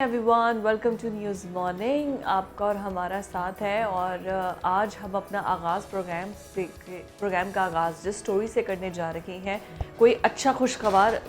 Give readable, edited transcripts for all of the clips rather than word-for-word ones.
Everyone, welcome to news morning. आपका और हमारा साथ है और आज हम अपना आगाज़ प्रोग्राम का आगाज़ जिस स्टोरी से करने जा रहे हैं, कोई अच्छा खुशगवार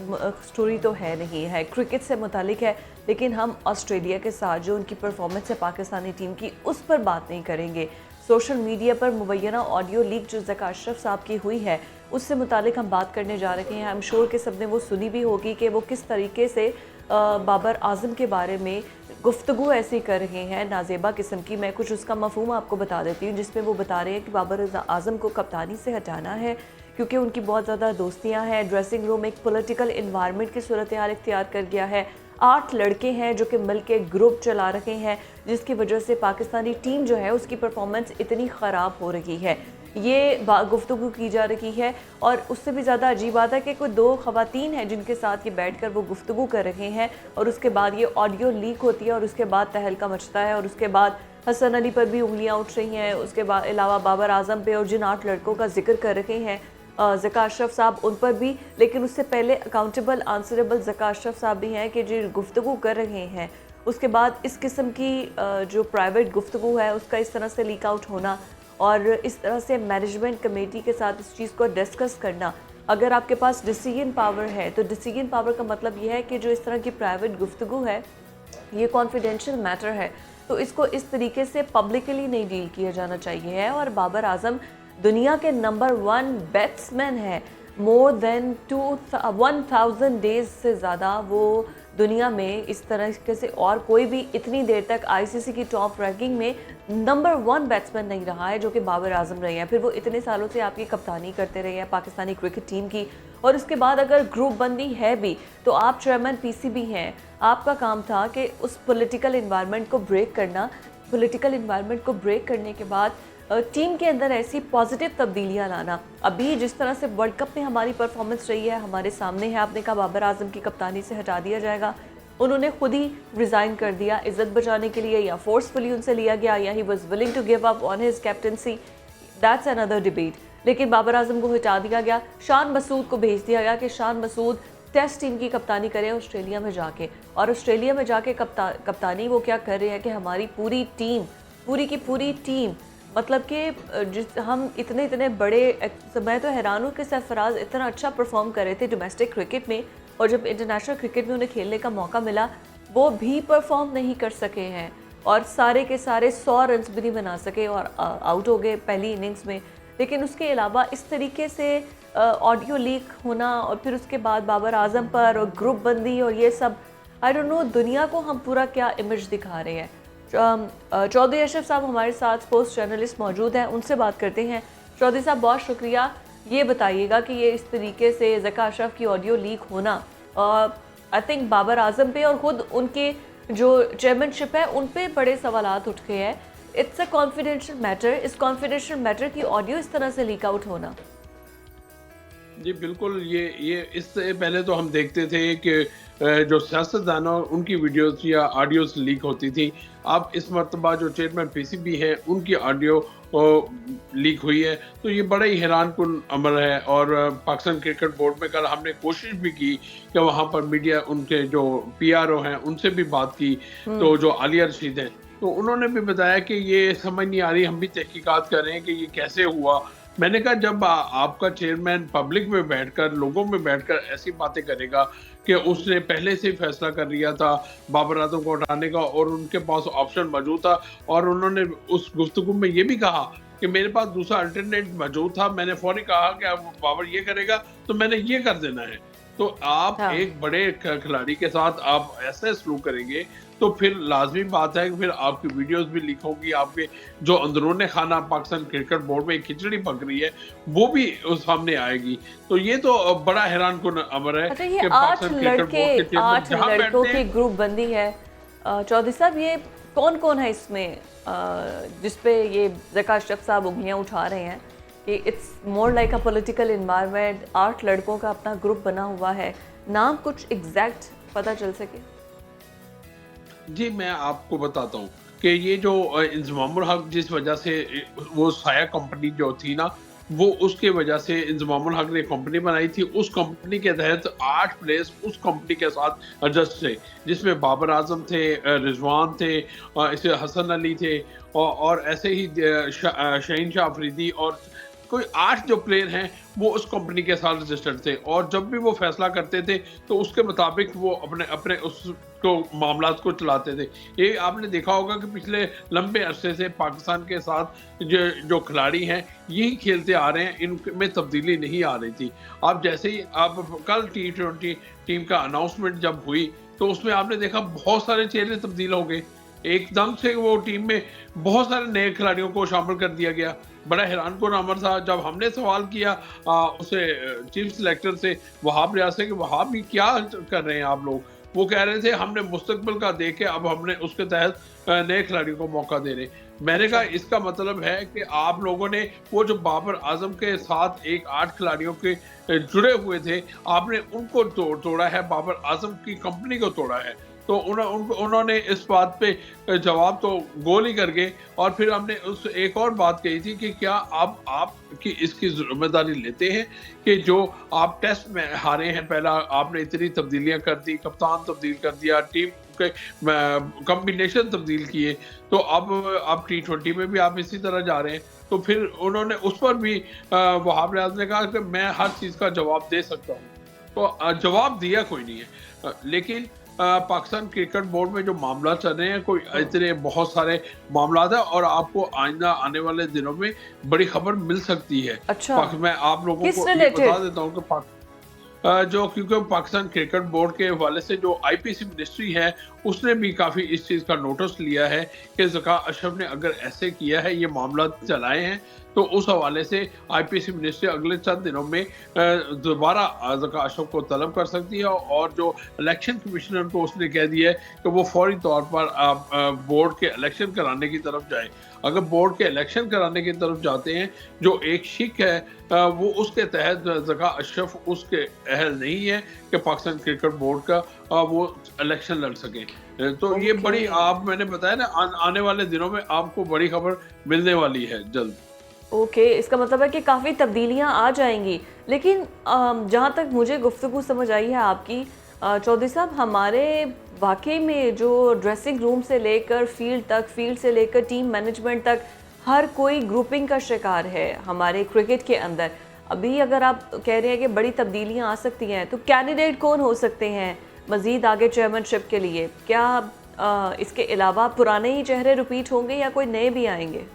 स्टोरी तो है नहीं है, क्रिकेट से मुतालिक है। लेकिन हम ऑस्ट्रेलिया के साथ जो उनकी परफॉर्मेंस है पाकिस्तानी टीम की, उस पर बात नहीं करेंगे। सोशल मीडिया पर मुबैना ऑडियो लीक जो ज़का अशरफ साहब की हुई है, उससे मुतालिक हम बात करने जा रहे हैं। आई एम श्योर कि सबने वो सुनी भी होगी कि वो किस तरीके से बाबर आज़म के बारे में गुफ्तगू ऐसी कर रहे हैं नाजेबा किस्म की। मैं कुछ उसका मफहूम आपको बता देती हूँ, जिसमें वो बता रहे हैं कि बाबर आज़म को कप्तानी से हटाना है क्योंकि उनकी बहुत ज़्यादा दोस्तियाँ हैं। ड्रेसिंग रूम एक पॉलिटिकल इन्वायरमेंट की सूरत हाल इख्तियार कर गया है। 8 लड़के हैं जो कि मिल के ग्रुप चला रहे हैं, जिसकी वजह से पाकिस्तानी टीम जो है उसकी परफॉर्मेंस इतनी ख़राब हो रही है। ये गुफ्तगू की जा रही है। और उससे भी ज़्यादा अजीब बात है कि कोई 2 ख़वातीन हैं जिनके साथ ये बैठकर वो गुफ्तगू कर रहे हैं और उसके बाद ये ऑडियो लीक होती है और उसके बाद तहलका मचता है। और उसके बाद हसन अली पर भी उंगलियां उठ रही हैं, उसके बाद अलावा बाबर आज़म पे और जिन 8 लड़कों का जिक्र कर रहे हैं ज़का अशरफ साहब, उन पर भी। लेकिन उससे पहले अकाउंटेबल आंसरेबल ज़का अशरफ साहब भी हैं कि जो गुफ्तगू कर रहे हैं, उसके बाद इस किस्म की जो प्राइवेट गुफ्तगू है उसका इस तरह से लीक आउट होना और इस तरह से मैनेजमेंट कमेटी के साथ इस चीज़ को डिस्कस करना। अगर आपके पास डिसीजन पावर है तो डिसीजन पावर का मतलब ये है कि जो इस तरह की प्राइवेट गुफ्तगू है ये कॉन्फिडेंशियल मैटर है, तो इसको इस तरीके से पब्लिकली नहीं डील किया जाना चाहिए है। और बाबर आज़म दुनिया के नंबर 1 बैट्समैन है। मोर देन 1000 डेज से ज़्यादा वो दुनिया में इस तरीके से और कोई भी इतनी देर तक आईसीसी की टॉप रैंकिंग में नंबर 1 बैट्समैन नहीं रहा है जो कि बाबर आज़म रहे हैं। फिर वो इतने सालों से आपकी कप्तानी करते रहे हैं पाकिस्तानी क्रिकेट टीम की। और उसके बाद अगर ग्रुप बंदी है भी तो आप चेयरमैन पीसीबी हैं, आपका काम था कि उस पॉलिटिकल इन्वायरमेंट को ब्रेक करना। पॉलिटिकल इन्वायरमेंट को ब्रेक करने के बाद टीम के अंदर ऐसी पॉजिटिव तब्दीलियां लाना। अभी जिस तरह से वर्ल्ड कप में हमारी परफॉर्मेंस रही है, हमारे सामने है। आपने कहा बाबर आज़म की कप्तानी से हटा दिया जाएगा, उन्होंने खुद ही रिज़ाइन कर दिया इज़्ज़त बचाने के लिए, या फोर्सफुली उनसे लिया गया, या he was willing to give up on his captaincy, that's another debate. लेकिन बाबर आज़म को हटा दिया गया, शान मसूद को भेज दिया गया कि शान मसूद टेस्ट टीम की कप्तानी करें ऑस्ट्रेलिया में जाके। और ऑस्ट्रेलिया में जाके कप्तानी वो क्या कर रहे हैं कि हमारी पूरी टीम, पूरी की पूरी टीम, मतलब कि जिस हम इतने बड़े, मैं तो हैरान हूँ कि सरफराज इतना अच्छा परफॉर्म कर रहे थे डोमेस्टिक क्रिकेट में, और जब इंटरनेशनल क्रिकेट में उन्हें खेलने का मौका मिला वो भी परफॉर्म नहीं कर सके हैं और सारे के सारे 100 रन भी नहीं बना सके और आउट हो गए पहली इनिंग्स में। लेकिन उसके अलावा इस तरीके से ऑडियो लीक होना और फिर उसके बाद बाबर आज़म पर और ग्रुप बंदी और ये सब, आई डोंट नो दुनिया को हम पूरा क्या इमेज दिखा रहे हैं। चौधरी अशरफ साहब हमारे साथ स्पोर्ट्स जर्नलिस्ट मौजूद हैं, उनसे बात करते हैं। चौधरी साहब बहुत शुक्रिया। ये बताइएगा कि ये इस तरीके से ज़का अशरफ की ऑडियो लीक होना आई थिंक बाबर आज़म पे और ख़ुद उनके जो चेयरमैनशिप है उन पे बड़े सवालात उठ गए हैं। इट्स अ कॉन्फिडेंशियल मैटर, इस कॉन्फिडेंशियल मैटर की ऑडियो इस तरह से लीक आउट होना। जी बिल्कुल, ये इससे पहले तो हम देखते थे कि जो सियासतदानों उनकी वीडियोस या ऑडियोस लीक होती थी। अब इस मर्तबा जो चेयरमैन पीसीबी हैं उनकी ऑडियो लीक हुई है, तो ये बड़ा ही हैरानकुन अमर है। और पाकिस्तान क्रिकेट बोर्ड में कल हमने कोशिश भी की कि वहाँ पर मीडिया, उनके जो पीआरओ हैं उनसे भी बात की, तो जो आलिया रशीद हैं तो उन्होंने भी बताया कि ये समझ नहीं आ रही, हम भी तहकीकात कर रहे हैं कि ये कैसे हुआ। मैंने कहा जब आपका चेयरमैन पब्लिक में बैठकर, लोगों में बैठकर ऐसी बातें करेगा कि उसने पहले से ही फैसला कर लिया था बाबर आजम को हटाने का और उनके पास ऑप्शन मौजूद था, और उन्होंने उस गुफ्तगू में ये भी कहा कि मेरे पास दूसरा अल्टरनेट मौजूद था, मैंने फौरी कहा कि अब बाबर ये करेगा तो मैंने ये कर देना है। तो आप हाँ। एक बड़े खिलाड़ी के साथ आप ऐसे सलूक करेंगे तो फिर लाजमी बात है कि फिर आपकी वीडियोस भी लीक होगी, आपके जो अंदरूनी खाना पाकिस्तान क्रिकेट बोर्ड में खिचड़ी पक रही है वो भी उस सामने आएगी। तो ये तो बड़ा हैरानकुन अमर है अच्छा, ये कि 8 पाकिस्तान क्रिकेट लड़के, बोर्ड के चेयरमैन 8 जहां लड़कों बैठते की हैं। ग्रुप बंदी है। चौधरी साहब, ये कौन कौन है इसमें जिस पे ये ज़का अशरफ साहब उंगलियां उठा रहे हैं कि it's more like a political environment, 8 लड़कों का अपना ग्रुप बना हुआ है, नाम कुछ एग्जैक्ट पता चल सके? जी मैं आपको बताता हूँ कि ये जो इंजमामुल हक, जिस वजह से वो साया कंपनी जो थी ना, वो उसके वजह से इंज़मामुल हक ने कंपनी बनाई थी। उस कंपनी के तहत 8 प्लेयर्स उस कंपनी के साथ एडजस्ट थे, जिसमें बाबर आज़म थे, रिज़वान थे, इसे हसन अली थे, और ऐसे ही शहीन शाह अफरीदी और कोई 8 जो प्लेयर हैं वो उस कंपनी के साथ रजिस्टर्ड थे, और जब भी वो फैसला करते थे तो उसके मुताबिक वो अपने अपने उसको मामलात को चलाते थे। ये आपने देखा होगा कि पिछले लंबे अरसे से पाकिस्तान के साथ जो खिलाड़ी हैं यही खेलते आ रहे हैं, इनमें तब्दीली नहीं आ रही थी। आप जैसे ही आप कल T20 टीम का अनाउंसमेंट जब हुई तो उसमें आपने देखा बहुत सारे चेहरे तब्दील हो गए। एकदम से वो टीम में बहुत सारे नए खिलाड़ियों को शामिल कर दिया गया। बड़ा हैरानकुन अमर था जब हमने सवाल किया उसे चीफ सिलेक्टर से, वहाब रियाज से, कि वहाब भी क्या कर रहे हैं आप लोग? वो कह रहे थे हमने मुस्तकबिल का देख के अब हमने उसके तहत नए खिलाड़ियों को मौका दे रहे। मैंने कहा इसका मतलब है कि आप लोगों ने वो जो बाबर आजम के साथ एक 8 खिलाड़ियों के जुड़े हुए थे, आपने उनको तोड़ा है, बाबर आजम की कंपनी को तोड़ा है। तो उन्होंने इस बात पे जवाब तो गोल ही कर गए, और फिर हमने उस एक और बात कही थी कि क्या आप की इसकी जिम्मेदारी लेते हैं कि जो आप टेस्ट में हारे हैं, पहला आपने इतनी तब्दीलियां कर दी, कप्तान तब्दील कर दिया, टीम के कॉम्बिनेशन तब्दील किए, तो अब आप T20 में भी आप इसी तरह जा रहे हैं। तो फिर उन्होंने उस पर भी वहाब रियाज ने कहा कि मैं हर चीज़ का जवाब दे सकता हूँ, तो जवाब दिया कोई नहीं है। लेकिन पाकिस्तान क्रिकेट बोर्ड में जो मामला चल रहे हैं, कोई इतने बहुत सारे मामला है, और आपको आइंदा आने वाले दिनों में बड़ी खबर मिल सकती है। अच्छा, मैं आप लोगों किस को ये रिलेटेड? बता देता हूँ कि जो क्योंकि पाकिस्तान क्रिकेट बोर्ड के हवाले से जो आईपीसी मिनिस्ट्री है उसने भी काफ़ी इस चीज़ का नोटिस लिया है कि ज़का अशरफ ने अगर ऐसे किया है, ये मामला चलाए हैं, तो उस हवाले से आईपीसी मिनिस्ट्री अगले चंद दिनों में दोबारा ज़का अशरफ को तलब कर सकती है, और जो इलेक्शन कमिश्नर को उसने कह दिया है कि वो फौरी तौर पर बोर्ड के इलेक्शन कराने की तरफ जाए। अगर बोर्ड के इलेक्शन कराने की तरफ जाते हैं, जो एक शिक है वो उसके तहत ज़का अशरफ उसके अहल नहीं है कि पाकिस्तान क्रिकेट बोर्ड का वो इलेक्शन लड़ सकें। तो ये बड़ी, आप मैंने बताया ना, आने वाले दिनों में आपको बड़ी खबर मिलने वाली है जल्द। ओके, इसका मतलब है कि काफ़ी तब्दीलियां आ जाएंगी। लेकिन जहाँ तक मुझे गुफ्तगू समझ आई है आपकी, चौधरी साहब, हमारे वाकई में जो ड्रेसिंग रूम से लेकर फील्ड तक, फील्ड से लेकर टीम मैनेजमेंट तक, हर कोई ग्रुपिंग का शिकार है हमारे क्रिकेट के अंदर। अभी अगर आप कह रहे हैं कि बड़ी तब्दीलियां आ सकती हैं, तो कैंडिडेट कौन हो सकते हैं मज़ीद आगे चेयरमैनशिप के लिए? क्या इसके अलावा पुराने ही चेहरे रिपीट होंगे या कोई नए भी आएंगे?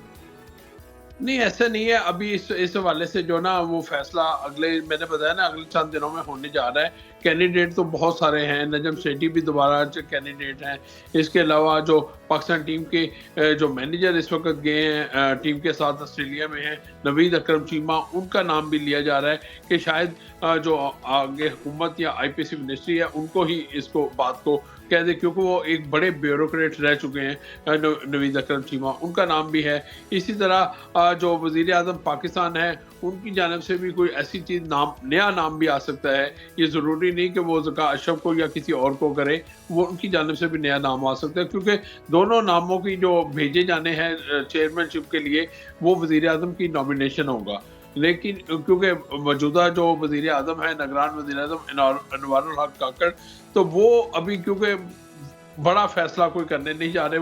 नहीं, ऐसा नहीं है। अभी इस हवाले से जो ना वो फैसला अगले, मैंने बताया ना, अगले चंद दिनों में होने जा रहा है। कैंडिडेट तो बहुत सारे हैं, नजम सेठी भी दोबारा कैंडिडेट हैं। इसके अलावा जो पाकिस्तान टीम के जो मैनेजर इस वक्त गए हैं टीम के साथ ऑस्ट्रेलिया में हैं, नवीद अकरम चीमा, उनका नाम भी लिया जा रहा है कि शायद जो आगे हुकूमत या आईपीसी मिनिस्ट्री है उनको ही इसको बात को कह दे, क्योंकि वो एक बड़े ब्यूरोक्रेट रह चुके हैं। नवीद अकरम चीमा, उनका नाम भी है। इसी तरह जो वज़ीर आज़म पाकिस्तान है, उनकी जानिब से भी कोई ऐसी चीज़, नया नाम भी आ सकता है। ये ज़रूरी नहीं कि वो ज़का अशरफ को या किसी और को करे, वो उनकी जानिब से भी नया नाम आ सकता है, क्योंकि दोनों नामों की जो भेजे जाने हैं चेयरमैनशिप के लिए, वो वज़ीर आज़म की नॉमिनेशन होगा। लेकिन क्योंकि मौजूदा जो वज़ीर आज़म है, निगरान वज़ीर आज़म अनवारुल हक काकड़, तो वो अभी क्योंकि बड़ा फैसला कोई करने नहीं जा रहे,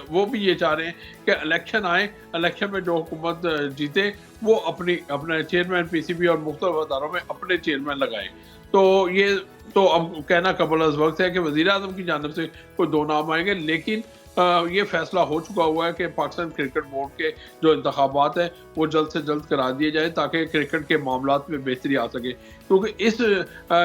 वो भी ये चाह रहे हैं कि इलेक्शन आए, इलेक्शन में जो हुकूमत जीते वो अपने चेयरमैन पीसीबी और मुख्तलिफ अदारों में अपने चेयरमैन लगाए। तो ये तो अब कहना कबल अज़ वक्त है कि वज़ीर आज़म की जानिब से कोई 2 नाम आएंगे, लेकिन ये फैसला हो चुका हुआ है कि पाकिस्तान क्रिकेट बोर्ड के जो इंतखाबात हैं वो जल्द से जल्द करा दिए जाए, ताकि क्रिकेट के मामलात में बेहतरी आ सके। क्योंकि इस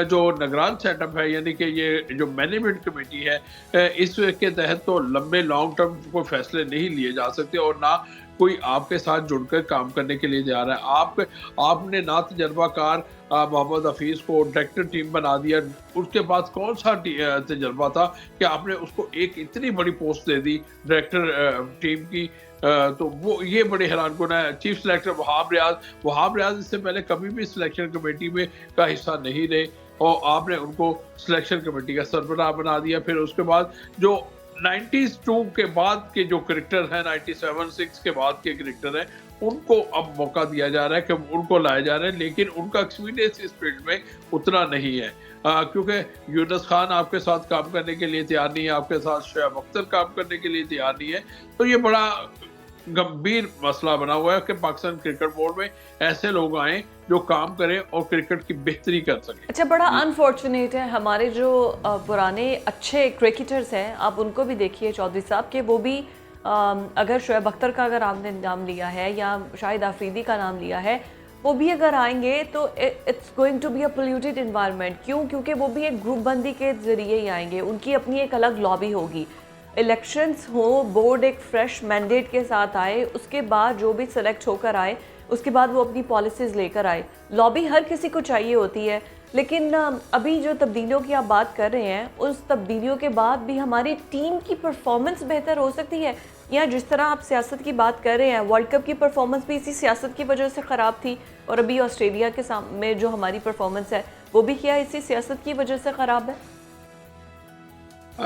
जो निगरान सेटअप है, यानी कि ये जो मैनेजमेंट कमेटी है, इसके तहत तो लंबे लॉन्ग टर्म कोई फैसले नहीं लिए जा सकते, और ना कोई आपके साथ जुड़कर काम करने के लिए जा रहा है। आपने ना तजर्बाकार मोहम्मद हफीज़ को डायरेक्टर टीम बना दिया, उसके बाद कौन सा तजर्बा था कि आपने उसको एक इतनी बड़ी post they the director team की। तो वो ये बड़े हैरानकुन है। चीफ सिलेक्टर वहाब रियाज इससे पहले कभी भी सिलेक्शन कमेटी में का हिस्सा नहीं रहे, और आपने उनको सिलेक्शन कमेटी का सरबराह बना दिया। फिर उसके बाद जो 92 के बाद के जो क्रिकेटर हैं, 97-6 के बाद के क्रिकेटर हैं, उनको अब मौका दिया जा रहा है कि उनको लाया जा रहा है, लेकिन उनका एक्सपीरियंस इस फील्ड में उतना नहीं है, क्योंकि यूनुस खान आपके साथ काम करने के लिए तैयार नहीं है, आपके साथ शोएब अख्तर काम करने के लिए तैयार नहीं है। तो ये बड़ा गंभीर मसला बना हुआ है कि पाकिस्तान क्रिकेट बोर्ड में ऐसे लोग आए जो काम करें और क्रिकेट की बेहतरी कर सकें। अच्छा, बड़ा अनफॉर्चुनेट है, हमारे जो पुराने अच्छे क्रिकेटर्स हैं, आप उनको भी देखिए चौधरी साहब के, वो भी अगर शोएब अख्तर का अगर आपने नाम लिया है या शाहिद आफरीदी का नाम लिया है, वो भी अगर आएंगे तो it's going to be a polluted environment. क्यों? क्योंकि वो भी एक ग्रुप बंदी के ज़रिए ही आएंगे, उनकी अपनी एक अलग लॉबी होगी। इलेक्शंस हो, बोर्ड एक फ्रेश मैंडेट के साथ आए, उसके बाद जो भी सिलेक्ट होकर आए, उसके बाद वो अपनी पॉलिसीज़ लेकर आए। लॉबी हर किसी को चाहिए होती है, लेकिन अभी जो तब्दीलियों की आप बात कर रहे हैं, उस तब्दीलियों के बाद भी हमारी टीम की परफॉर्मेंस बेहतर हो सकती है। या जिस तरह आप सियासत की बात कर रहे हैं, वर्ल्ड कप की परफॉर्मेंस भी इसी सियासत की वजह से ख़राब थी, और अभी ऑस्ट्रेलिया के सामने जो हमारी परफॉर्मेंस है वो भी क्या इसी सियासत की वजह से ख़राब है?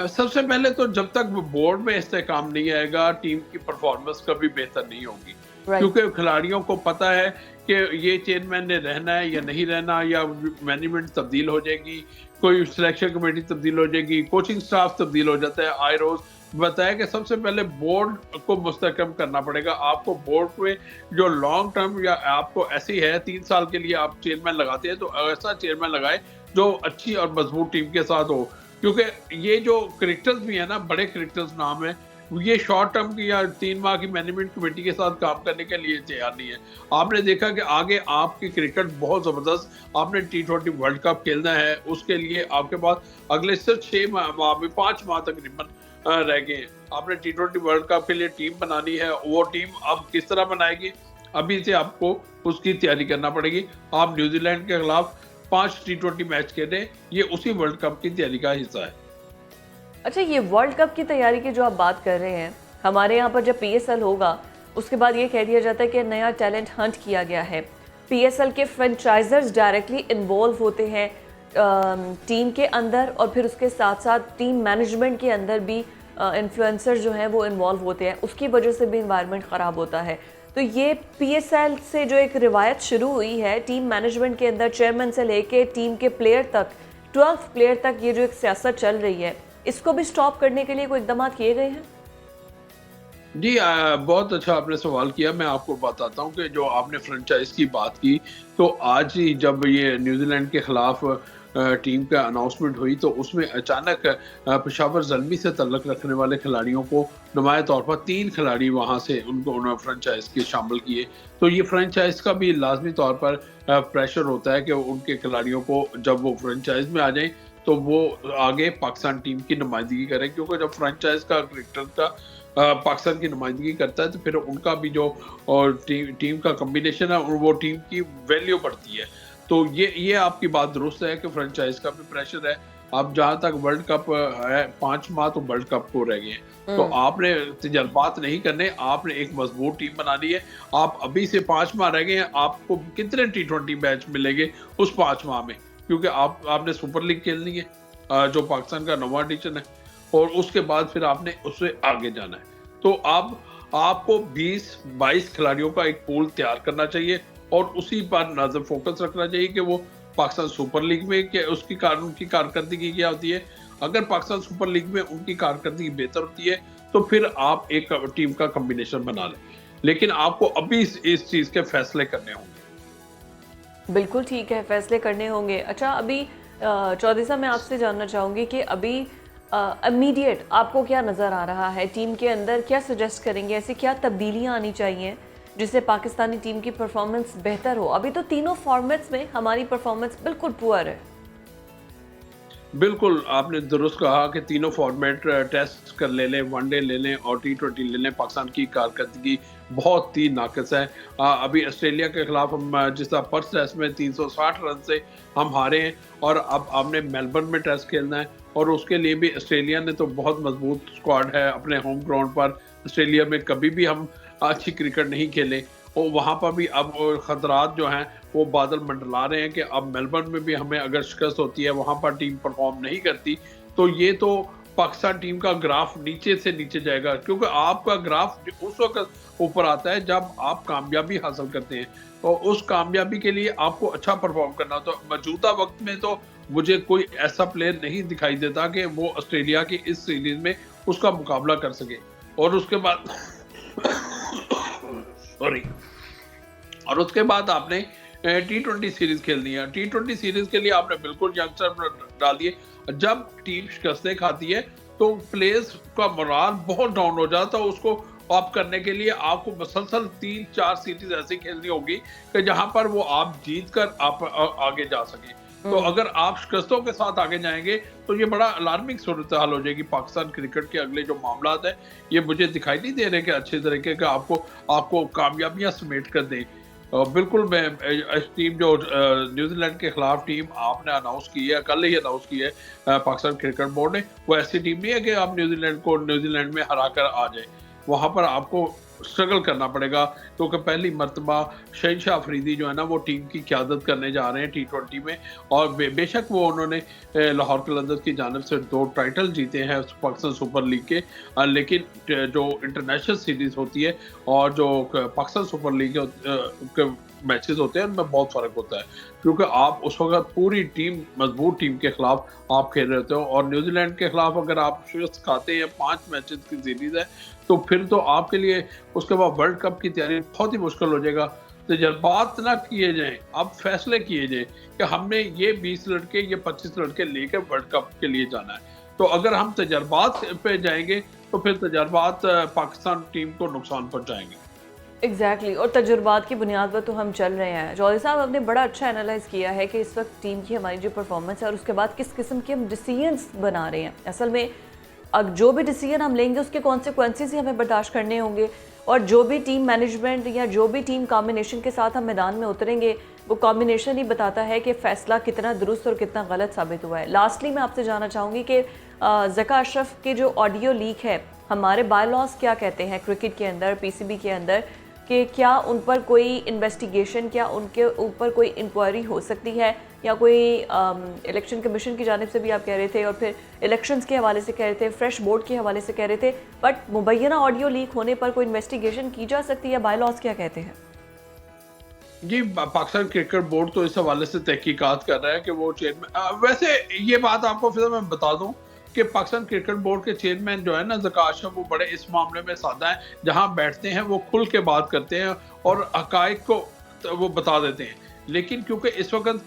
सबसे पहले तो जब तक बोर्ड में इस्तेहकाम नहीं आएगा, टीम की परफॉर्मेंस कभी बेहतर नहीं होगी, क्योंकि खिलाड़ियों को पता है कि ये चेयरमैन ने रहना है या नहीं रहना, या मैनेजमेंट तब्दील हो जाएगी, कोई सिलेक्शन कमेटी तब्दील हो जाएगी, कोचिंग स्टाफ तब्दील हो जाता है आए रोज। बताया कि सबसे पहले बोर्ड को मुस्तहकम करना पड़ेगा। आपको बोर्ड में जो लॉन्ग टर्म, या आपको ऐसी है 3 साल के लिए आप चेयरमैन लगाते हैं, तो ऐसा चेयरमैन लगाए जो अच्छी और मजबूत टीम के साथ हो, क्योंकि ये जो क्रिकेटर्स भी है ना, बड़े क्रिकेटर्स नाम है, ये शॉर्ट टर्म की या 3 माह की मैनेजमेंट कमेटी के साथ काम करने के लिए तैयार नहीं है। आपने देखा कि आगे आपकी क्रिकेट बहुत ज़बरदस्त, आपने T20 वर्ल्ड कप खेलना है, उसके लिए आपके पास अगले सिर्फ 6 माह में 5 माह तकरीबन रह गए हैं। आपने T20 वर्ल्ड कप के लिए टीम बनानी है, वो टीम अब किस तरह बनाएगी, अभी से आपको उसकी तैयारी करना पड़ेगी। आप न्यूजीलैंड के खिलाफ 5 T20 मैच खेले, ये उसी वर्ल्ड कप की तैयारी का हिस्सा है। अच्छा, ये वर्ल्ड कप की तैयारी की जो आप बात कर रहे हैं, हमारे यहाँ पर जब PSL होगा, उसके बाद ये कह दिया जाता है कि नया टैलेंट हंट किया गया है। PSL के फ्रेंचाइजर्स डायरेक्टली इन्वॉल्व होते हैं टीम के अंदर, और फिर उसके साथ साथ टीम मैनेजमेंट के अंदर भी इन्फ्लुएंसर जो हैं वो इन्वॉल्व होते हैं, उसकी वजह से भी इन्वायरमेंट ख़राब होता है। तो ये PSL से जो एक रिवायत शुरू हुई है, टीम मैनेजमेंट के अंदर चेयरमैन से लेके टीम के प्लेयर तक, 12 प्लेयर तक, ये जो एक सियासत चल रही है, इसको भी स्टॉप करने के लिए कोई इक़दाम किए गए हैं? जी, बहुत अच्छा आपने सवाल किया। मैं आपको बताता हूँ कि जो आपने फ्रेंचाइज की बात की, तो आज ही जब ये न्यूजीलैंड के खिलाफ टीम का अनाउंसमेंट हुई, तो उसमें अचानक पेशावर ज़ल्मी से तल्लुक़ रखने वाले खिलाड़ियों को नुमाया तौर पर 3 खिलाड़ी वहाँ से उन्होंने फ्रेंचाइज के शामिल किए। तो ये फ्रेंचाइज का भी लाजमी तौर पर प्रेशर होता है कि उनके खिलाड़ियों को जब वो फ्रेंचाइज में आ जाएं, तो वो आगे पाकिस्तान टीम की नुमाइंदगी करें, क्योंकि जब फ्रेंचाइज का क्रिकेटर का पाकिस्तान की नुमाइंदगी करता है, तो फिर उनका भी जो और टीम का कम्बिनेशन है, वो टीम की वैल्यू बढ़ती है। तो ये आपकी बात दुरुस्त है कि फ्रेंचाइज का भी प्रेशर है। अब जहाँ तक वर्ल्ड कप है, 5 माह तो वर्ल्ड कप को रह गए हैं, तो आपने तजर्बात नहीं करने, आपने एक मजबूत टीम बनानी है। आप अभी से 5 माह रह गए हैं, आपको कितने T20 मैच मिलेंगे उस 5 माह में, क्योंकि आपने सुपर लीग खेलनी है, जो पाकिस्तान का 9वां एडिशन है, और उसके बाद फिर आपने उससे आगे जाना है। तो आपको 20-22 खिलाड़ियों का एक पूल तैयार करना चाहिए, और उसी पर नजर फोकस रखना चाहिए कि वो पाकिस्तान सुपर लीग में उनकी कारकर्दगी क्या होती है। अगर पाकिस्तान सुपर लीग में उनकी कारकर्दगी बेहतर होती है, तो फिर आप एक टीम का कॉम्बिनेशन बना लें, लेकिन आपको अभी इस चीज़ के फैसले करने होंगे। बिल्कुल ठीक है, फैसले करने होंगे। अच्छा, अभी चौधरी साहब, मैं आपसे जानना चाहूँगी कि अभी इमीडिएट आपको क्या नज़र आ रहा है टीम के अंदर, क्या सजेस्ट करेंगे, ऐसी क्या तब्दीलियाँ आनी चाहिए जिससे पाकिस्तानी टीम की परफॉर्मेंस बेहतर हो? अभी तो तीनों फॉर्मेट्स में हमारी परफॉर्मेंस बिल्कुल पुअर है। बिल्कुल, आपने दुरुस्त कहा कि तीनों फॉर्मेट टेस्ट कर ले लें, वनडे ले लें और T20 ले लें, पाकिस्तान की कारकर्दगी बहुत ही नाक़िस है। अभी ऑस्ट्रेलिया के खिलाफ हम जिस तरह फर्स्ट टेस्ट में 360 रन से हम हारे हैं, और अब हमने मेलबर्न में टेस्ट खेलना है, और उसके लिए भी ऑस्ट्रेलिया ने तो बहुत मजबूत स्क्वाड है अपने होम ग्राउंड पर। ऑस्ट्रेलिया में कभी भी हम अच्छी क्रिकेट नहीं खेले, और वहाँ पर भी अब खतरात जो हैं वो बादल मंडला रहे हैं कि अब मेलबर्न में भी हमें अगर शिकस्त होती है, वहाँ पर टीम परफॉर्म नहीं करती, तो ये तो पाकिस्तान टीम का ग्राफ नीचे से नीचे जाएगा, क्योंकि आपका ग्राफ उस वक्त ऊपर आता है जब आप कामयाबी हासिल करते हैं, और उस कामयाबी के लिए आपको अच्छा परफॉर्म करना। तो मौजूदा वक्त में तो मुझे कोई ऐसा प्लेयर नहीं दिखाई देता कि वो ऑस्ट्रेलिया की इस सीरीज में उसका मुकाबला कर सके। और उसके बाद सॉरी, और उसके बाद आपने T20 सीरीज खेलनी है। T20 सीरीज के लिए आपने बिल्कुल यंगस्टर डाल दिए। जब टीम शिकस्तें खाती है तो प्लेयर्स का मोराल बहुत डाउन हो जाता है। उसको अप करने के लिए आपको मुसलसल 3-4 सीरीज ऐसी खेलनी होगी कि जहां पर वो आप जीत कर आप आगे जा सके। तो अगर आप शिकस्तों के साथ आगे जाएंगे तो ये बड़ा अलार्मिंग सूरत हाल हो जाएगी। पाकिस्तान क्रिकेट के अगले जो मामला है ये मुझे दिखाई नहीं दे रहे कि अच्छे तरीके का आपको कामयाबियां समेट कर दें। बिल्कुल, मैं इस टीम जो न्यूजीलैंड के खिलाफ टीम आपने अनाउंस की है, कल ही अनाउंस की है पाकिस्तान क्रिकेट बोर्ड ने, वो ऐसी टीम नहीं है कि आप न्यूजीलैंड को न्यूजीलैंड में हरा कर आ जाए। वहाँ पर आपको स्ट्रगल करना पड़ेगा, क्योंकि पहली मर्तबा शहनशाह अफरीदी जो है ना वो टीम की क़यादत करने जा रहे हैं T20 में। और बेशक वो उन्होंने लाहौर कलंदर्स की जानिब से 2 टाइटल जीते हैं पाकिस्तान सुपर लीग के, लेकिन जो इंटरनेशनल सीरीज़ होती है और जो पाकिस्तान सुपर लीग के मैचेस होते हैं उनमें बहुत फ़र्क होता है, क्योंकि आप उस वक्त पूरी टीम, मजबूत टीम के खिलाफ आप खेल रहे होते हो। और न्यूजीलैंड के खिलाफ अगर आप शिकस्त खाते हैं, 5 मैचेस की सीरीज़ है, तो फिर तो आपके लिए उसके बाद वर्ल्ड कप की तैयारी बहुत ही मुश्किल हो जाएगा। तजर्बात ना किए जाएं, अब फैसले किए जाएं कि हमने ये 20 लड़के, ये 25 लड़के लेकर वर्ल्ड कप के लिए जाना है। तो अगर हम तजर्बात पे जाएंगे तो फिर तजर्बात पाकिस्तान टीम को नुकसान पहुंचाएंगे। एग्जैक्टली और तजुर्बात की बुनियाद पर तो हम चल रहे हैं। चौधरी साहब, आपने बड़ा अच्छा एनालाइज किया है कि इस वक्त टीम की हमारी जो परफॉर्मेंस है और उसके बाद किस किस्म के हम डिसीजंस बना रहे हैं। असल में अब जो भी डिसीजन हम लेंगे उसके कॉन्सिक्वेंसेस ही हमें बर्दाश्त करने होंगे, और जो भी टीम मैनेजमेंट या जो भी टीम कॉम्बिनेशन के साथ हम मैदान में उतरेंगे वो कॉम्बिनेशन ही बताता है कि फ़ैसला कितना दुरुस्त और कितना गलत साबित हुआ है। लास्टली मैं आपसे जानना चाहूँगी कि ज़का अशरफ के जो ऑडियो लीक है, हमारे बायलॉज क्या कहते हैं क्रिकेट के अंदर, PCB के अंदर, कि क्या उन पर कोई इन्वेस्टिगेशन, क्या उनके ऊपर कोई इंक्वायरी हो सकती है, या कोई इलेक्शन कमीशन की जानिब से भी आप कह रहे थे, और फिर इलेक्शंस के हवाले से कह रहे थे, फ्रेश बोर्ड के हवाले से कह रहे थे, बट मुबैना ऑडियो लीक होने पर कोई इन्वेस्टिगेशन की जा सकती है? बायलॉज क्या कहते हैं? जी, पाकिस्तान क्रिकेट बोर्ड तो इस हवाले से तहकीकात कर रहा है कि वो चेयरमैन, वैसे ये बात आपको फिर मैं बता दूं कि पाकिस्तान क्रिकेट बोर्ड के चेयरमैन जो है ना ज़का अशरफ, वो बड़े इस मामले में सादा है। जहां बैठते हैं वो खुल के बात करते हैं और हकायक को वो बता देते हैं। लेकिन क्योंकि इस वक्त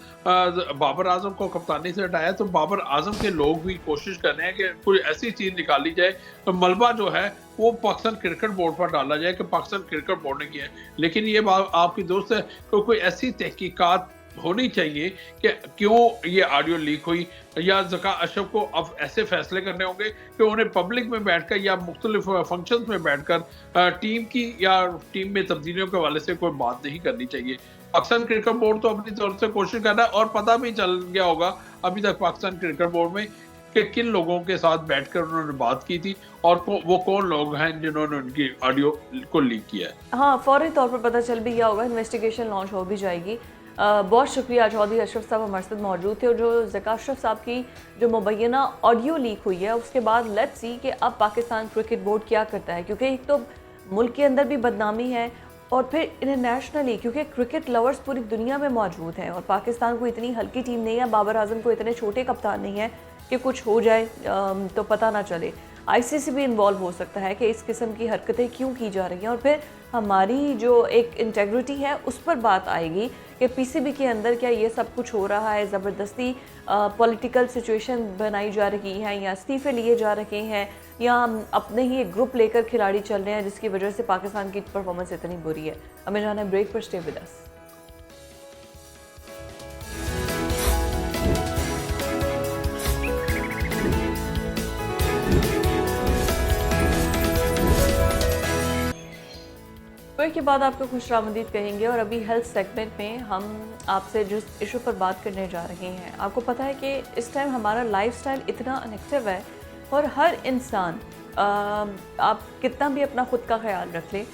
बाबर आजम को कप्तानी से हटाया, तो बाबर आजम के लोग भी कोशिश कर रहे हैं कि कोई ऐसी चीज़ निकाली जाए, तो मलबा जो है वो पाकिस्तान क्रिकेट बोर्ड पर डाला जाए कि पाकिस्तान क्रिकेट बोर्ड ने किया है। लेकिन ये बात आपकी दोस्त है कि कोई ऐसी तहकीकात होनी चाहिए कि क्यों ये ऑडियो लीक हुई, या ज़का अशरफ को अब ऐसे फैसले करने होंगे कि उन्हें पब्लिक में बैठकर या मुख्तलिफ फंक्शंस में बैठकर टीम की या टीम में तब्दीलियों के हवाले से कोई बात नहीं करनी चाहिए। पाकिस्तान क्रिकेट बोर्ड तो अपनी तरफ से कोशिश कर रहा है, और पता भी चल गया होगा अभी तक पाकिस्तान क्रिकेट बोर्ड में कि किन लोगों के साथ बैठकर उन्होंने बात की थी और वो कौन लोग हैं जिन्होंने उनकी ऑडियो को लीक किया है। हाँ, फौरी तौर पर पता चल भी गया होगा, इन्वेस्टिगेशन लॉन्च हो भी जाएगी। बहुत शुक्रिया, चौधरी अशरफ साहब हमारे साथ मौजूद थे। और जो ज़का अशरफ साहब की जो मुबैना ऑडियो लीक हुई है, उसके बाद लेट्स सी कि अब पाकिस्तान क्रिकेट बोर्ड क्या करता है, क्योंकि एक तो मुल्क के अंदर भी बदनामी है और फिर इंटरनेशनली, क्योंकि क्रिकेट लवर्स पूरी दुनिया में मौजूद हैं और पाकिस्तान को इतनी हल्की टीम नहीं है, बाबर आजम को इतने छोटे कप्तान नहीं है कि कुछ हो जाए तो पता ना चले। ICC भी इन्वॉल्व हो सकता है कि इस किस्म की हरकतें क्यों की जा रही हैं, और फिर हमारी जो एक इंटेग्रिटी है उस पर बात आएगी कि PCB के अंदर क्या ये सब कुछ हो रहा है, ज़बरदस्ती पॉलिटिकल सिचुएशन बनाई जा रही है, या इस्तीफ़े लिए जा रहे हैं, या अपने ही एक ग्रुप लेकर खिलाड़ी चल रहे हैं जिसकी वजह से पाकिस्तान की परफॉर्मेंस इतनी बुरी है। हमें जाना है ब्रेक पर, स्टे विद अस। ब्रेक के बाद आपको खुशरामदीद कहेंगे, और अभी हेल्थ सेगमेंट में हम आपसे जिस इशू पर बात करने जा रहे हैं, आपको पता है कि इस टाइम हमारा लाइफस्टाइल इतना अनएक्टिव है और हर इंसान, आप कितना भी अपना खुद का ख्याल रख लें,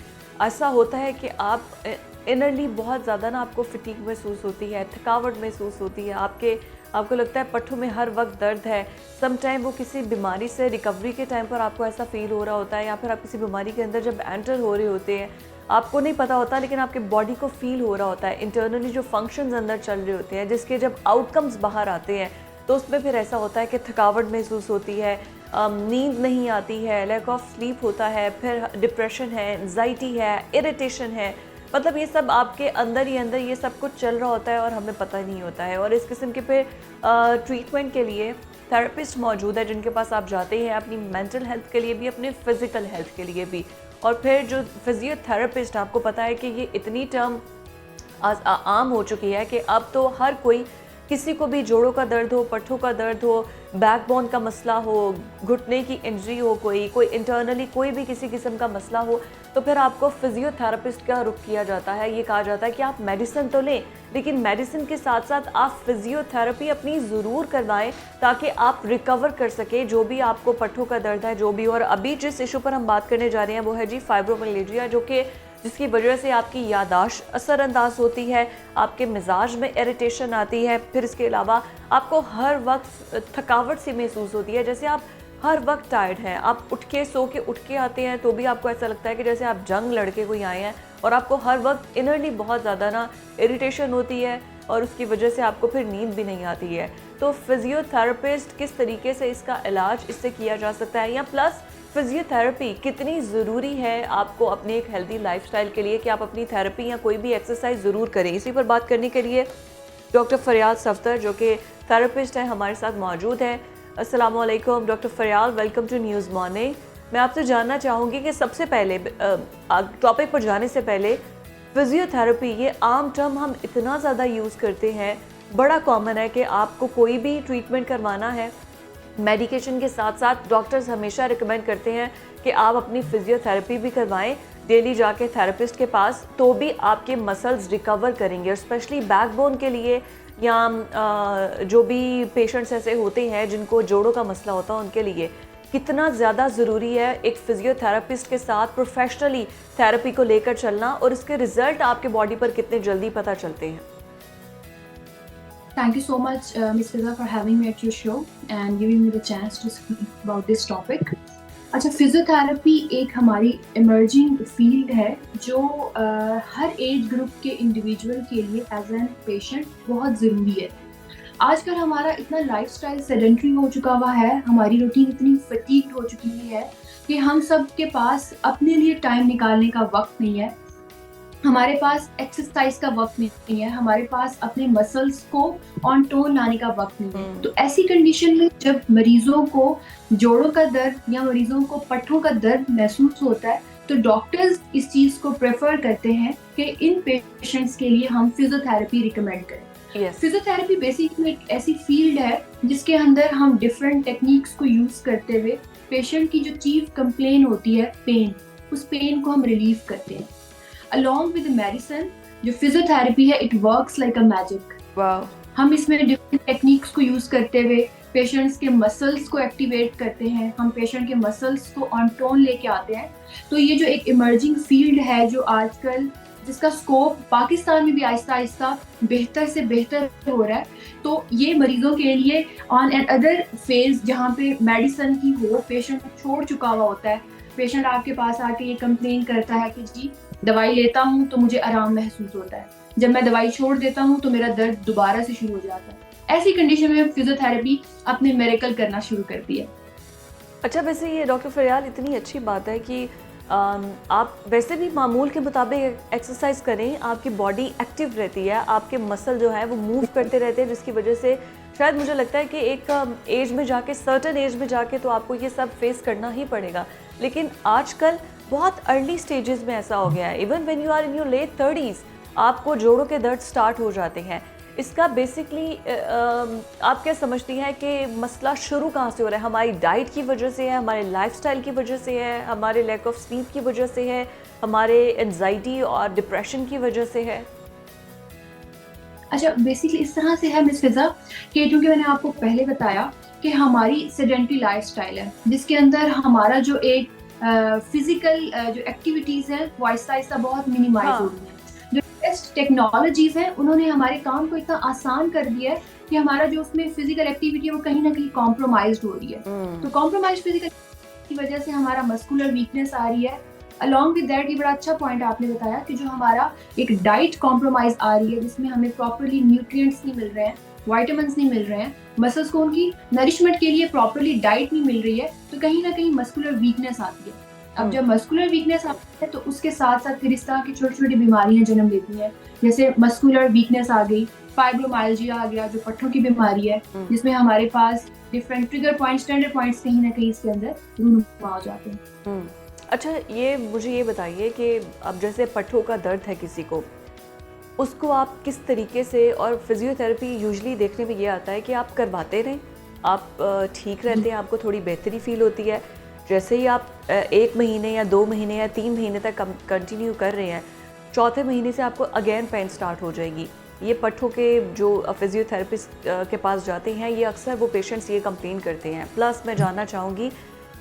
ऐसा होता है कि आप इनरली बहुत ज़्यादा ना आपको फिटीग महसूस होती है, थकावट महसूस होती है, आपके आपको लगता है पट्ठों में हर वक्त दर्द है, सम टाइम वो किसी बीमारी से रिकवरी के टाइम पर आपको ऐसा फील हो रहा होता है, या फिर आप किसी बीमारी के अंदर जब एंटर हो रहे होते हैं, आपको नहीं पता होता लेकिन आपके बॉडी को फील हो रहा होता है, इंटरनली जो फंक्शंस अंदर चल रहे होते हैं, जिसके जब आउटकम्स बाहर आते हैं तो उसमें फिर ऐसा होता है कि थकावट महसूस होती है, नींद नहीं आती है, लैक ऑफ स्लीप होता है, फिर डिप्रेशन है, एंजाइटी है, इरिटेशन है, मतलब ये सब आपके अंदर ही अंदर ये सब कुछ चल रहा होता है और हमें पता ही नहीं होता है। और इस किस्म के पे ट्रीटमेंट के लिए थेरेपिस्ट मौजूद है जिनके पास आप जाते हैं अपनी मेंटल हेल्थ के लिए भी, अपने फिज़िकल हेल्थ के लिए भी। और फिर जो फिजियोथेरेपिस्ट, आपको पता है कि ये इतनी टर्म आम हो चुकी है कि अब तो हर कोई, किसी को भी जोड़ों का दर्द हो, पट्ठों का दर्द हो, बैकबोन का मसला हो, घुटने की इंजरी हो, कोई इंटरनली कोई भी किसी किस्म का मसला हो, तो फिर आपको फिजियोथेरेपिस्ट का रुख किया जाता है। ये कहा जाता है कि आप मेडिसिन तो लें, लेकिन मेडिसिन के साथ साथ आप फिजियोथेरेपी अपनी ज़रूर करवाएं ताकि आप रिकवर कर सकें जो भी आपको पट्ठों का दर्द है, जो भी। और अभी जिस इशू पर हम बात करने जा रहे हैं वो है जी फाइब्रोमियाल्जिया, जो कि जिसकी वजह से आपकी यादाश्त असरअंदाज होती है, आपके मिजाज में इरिटेशन आती है, फिर इसके अलावा आपको हर वक्त थकावट सी महसूस होती है, जैसे आप हर वक्त टायर्ड हैं, आप उठ के सो के उठ के आते हैं तो भी आपको ऐसा लगता है कि जैसे आप जंग लड़के कोई आए हैं, और आपको हर वक्त इनरली बहुत ज़्यादा ना इरिटेशन होती है और उसकी वजह से आपको फिर नींद भी नहीं आती है। तो फिजियोथेरेपिस्ट किस तरीके से इसका इलाज इससे किया जा सकता है, या प्लस फिजियोथेरेपी कितनी ज़रूरी है आपको अपने एक हेल्दी लाइफस्टाइल के लिए कि आप अपनी थेरेपी या कोई भी एक्सरसाइज ज़रूर करें। इसी पर बात करने के लिए डॉक्टर फरियाल सफ्तर जो कि थेरेपिस्ट है हमारे साथ मौजूद है। अस्सलाम वालेकुम doctor Faryal, welcome to news morning. मैं आपसे जानना चाहूँगी कि सबसे पहले टॉपिक पर जाने से पहले, फिजियोथेरेपी ये आम टर्म हम इतना ज़्यादा यूज़ करते हैं, बड़ा कॉमन है कि आपको कोई भी ट्रीटमेंट करवाना है, मेडिकेशन के साथ साथ डॉक्टर्स हमेशा रिकमेंड करते हैं कि आप अपनी फिजियोथेरेपी भी करवाएं डेली जाके थेरेपिस्ट के पास, तो भी आपके मसल्स रिकवर करेंगे। और स्पेशली बैकबोन के लिए, या जो भी पेशेंट्स ऐसे होते हैं जिनको जोड़ों का मसला होता है, उनके लिए कितना ज़्यादा ज़रूरी है एक फिजियोथेरेपिस्ट के साथ प्रोफेशनली थेरेपी को लेकर चलना, और इसके रिजल्ट आपके बॉडी पर कितने जल्दी पता चलते हैं। Thank you so much, Ms. Fiza, for having me at your show and giving me the chance to speak about this topic. अच्छा, फिजियोथेरेपी एक हमारी इमर्जिंग फील्ड है जो हर एज ग्रुप के इंडिविजुअल के लिए एज एन पेशेंट बहुत ज़रूरी है। आजकल हमारा इतना लाइफस्टाइल सेडेंटरी हो चुका हुआ है, हमारी रूटीन इतनी फटीग्ड हो चुकी है कि हम सब के पास अपने लिए टाइम निकालने का वक्त नहीं है, हमारे पास एक्सरसाइज का वक्त नहीं है, हमारे पास अपने मसल्स को ऑन टोन लाने का वक्त नहीं है। तो ऐसी कंडीशन में जब मरीजों को जोड़ों का दर्द या मरीजों को पट्ठों का दर्द महसूस होता है, तो डॉक्टर्स इस चीज़ को प्रेफर करते हैं कि इन पेशेंट्स के लिए हम फिजियोथेरेपी रिकमेंड करें। फिजियोथेरेपी बेसिकली एक ऐसी फील्ड है जिसके अंदर हम डिफरेंट टेक्निक्स को यूज़ करते हुए पेशेंट की जो चीफ कंप्लेन होती है पेन, उस पेन को हम रिलीव करते हैं। Along with the medicine, जो फिजियोथेरेपी है, it works like a magic. Wow. हम इसमें डिफरेंट टेक्निक्स को यूज करते हुए पेशेंट्स के मसल्स को एक्टिवेट करते हैं, हम पेशेंट के मसल्स को ऑन टोन लेके आते हैं। तो ये जो एक इमर्जिंग फील्ड है जो आजकल जिसका स्कोप पाकिस्तान में भी आहिस्ता आहिस्ता बेहतर से बेहतर हो रहा है, तो ये मरीजों के लिए ऑन एन अदर फेज जहाँ पे मेडिसिन की हो, पेशेंट छोड़ चुका हुआ होता है, पेशेंट आपके पास आके ये कंप्लेन करता है कि जी दवाई लेता हूँ तो मुझे आराम महसूस होता है, जब मैं दवाई छोड़ देता हूँ तो मेरा दर्द दोबारा से शुरू हो जाता है। ऐसी कंडीशन में फिजियोथेरेपी अपने मिरेकल करना शुरू करती है। अच्छा, वैसे ये डॉक्टर फरियाल इतनी अच्छी बात है कि आप वैसे भी मामूल के मुताबिक एक्सरसाइज करें, आपकी बॉडी एक्टिव रहती है, आपके मसल जो है वो मूव करते रहते हैं, जिसकी वजह से शायद मुझे लगता है कि एक एज में जाके, सर्टन एज में जाके तो आपको ये सब फेस करना ही पड़ेगा। लेकिन आजकल बहुत अर्ली स्टेजेस में ऐसा हो गया है, even when you are in your late 30s आपको जोड़ों के दर्द स्टार्ट हो जाते हैं। इसका बेसिकली आप क्या समझती हैं कि मसला शुरू कहाँ से हो रहा है? हमारी डाइट की वजह से है, हमारे लाइफस्टाइल की वजह से है, हमारे लैक ऑफ स्लीप की वजह से है, हमारे एंजाइटी और डिप्रेशन की वजह से है? अच्छा, बेसिकली इस तरह से है मिस फिजा कि क्योंकि मैंने आपको पहले बताया कि हमारी सेडेंटरी लाइफस्टाइल है जिसके अंदर हमारा जो एक फिजिकल जो एक्टिविटीज़ हैं वो आहिस्ता आहिस्ता बहुत मिनिमाइज हो रही हैं। जो बेस्ट टेक्नोलॉजीज़ हैं उन्होंने हमारे काम को इतना आसान कर दिया है कि हमारा जो उसमें फिजिकल एक्टिविटी है वो कहीं ना कहीं कॉम्प्रोमाइज्ड हो रही है। तो कॉम्प्रोमाइज फिजिकल की वजह से हमारा मस्कुलर वीकनेस आ रही है। अलॉन्ग विद दैट, ये बड़ा अच्छा पॉइंट आपने बताया कि जो हमारा एक डाइट कॉम्प्रोमाइज आ रही है जिसमें हमें प्रॉपरली न्यूट्रिएंट्स नहीं मिल रहे हैं, वाइटामिन्स नहीं मिल रहे हैं, मसल्स को उनकी नरिशमेंट के लिए प्रॉपरली डाइट नहीं मिल रही है, तो कहीं ना कहीं मस्कुलर वीकनेस आती है। अब जब मस्कुलर वीकनेस आती है तो उसके साथ साथ फिर इस तरह की छोटी छोटी बीमारियां जन्म लेती हैं, जैसे मस्कुलर वीकनेस आ गई, फाइब्रोमाइल्जिया आ गया जो पट्टों की बीमारी है, जिसमें हमारे पास different trigger points, tender points कहीं ना कहीं इसके अंदर रूनुमा हो जाते हैं। अच्छा, ये मुझे ये बताइए कि अब जैसे पट्टों का दर्द है किसी को, उसको आप किस तरीके से, और फिजियोथेरेपी यूजुअली देखने में ये आता है कि आप करवाते रहें, आप ठीक रहते हैं, आपको थोड़ी बेहतरी फील होती है। जैसे ही आप 1 महीने या 2 महीने या 3 महीने तक कंटिन्यू कर रहे हैं, चौथे महीने से आपको अगेन पेन स्टार्ट हो जाएगी। ये पट्टों के जो फिजियोथेरेपिस्ट के पास जाते हैं, ये अक्सर वो पेशेंट्स ये कंप्लेन करते हैं। प्लस मैं जानना चाहूँगी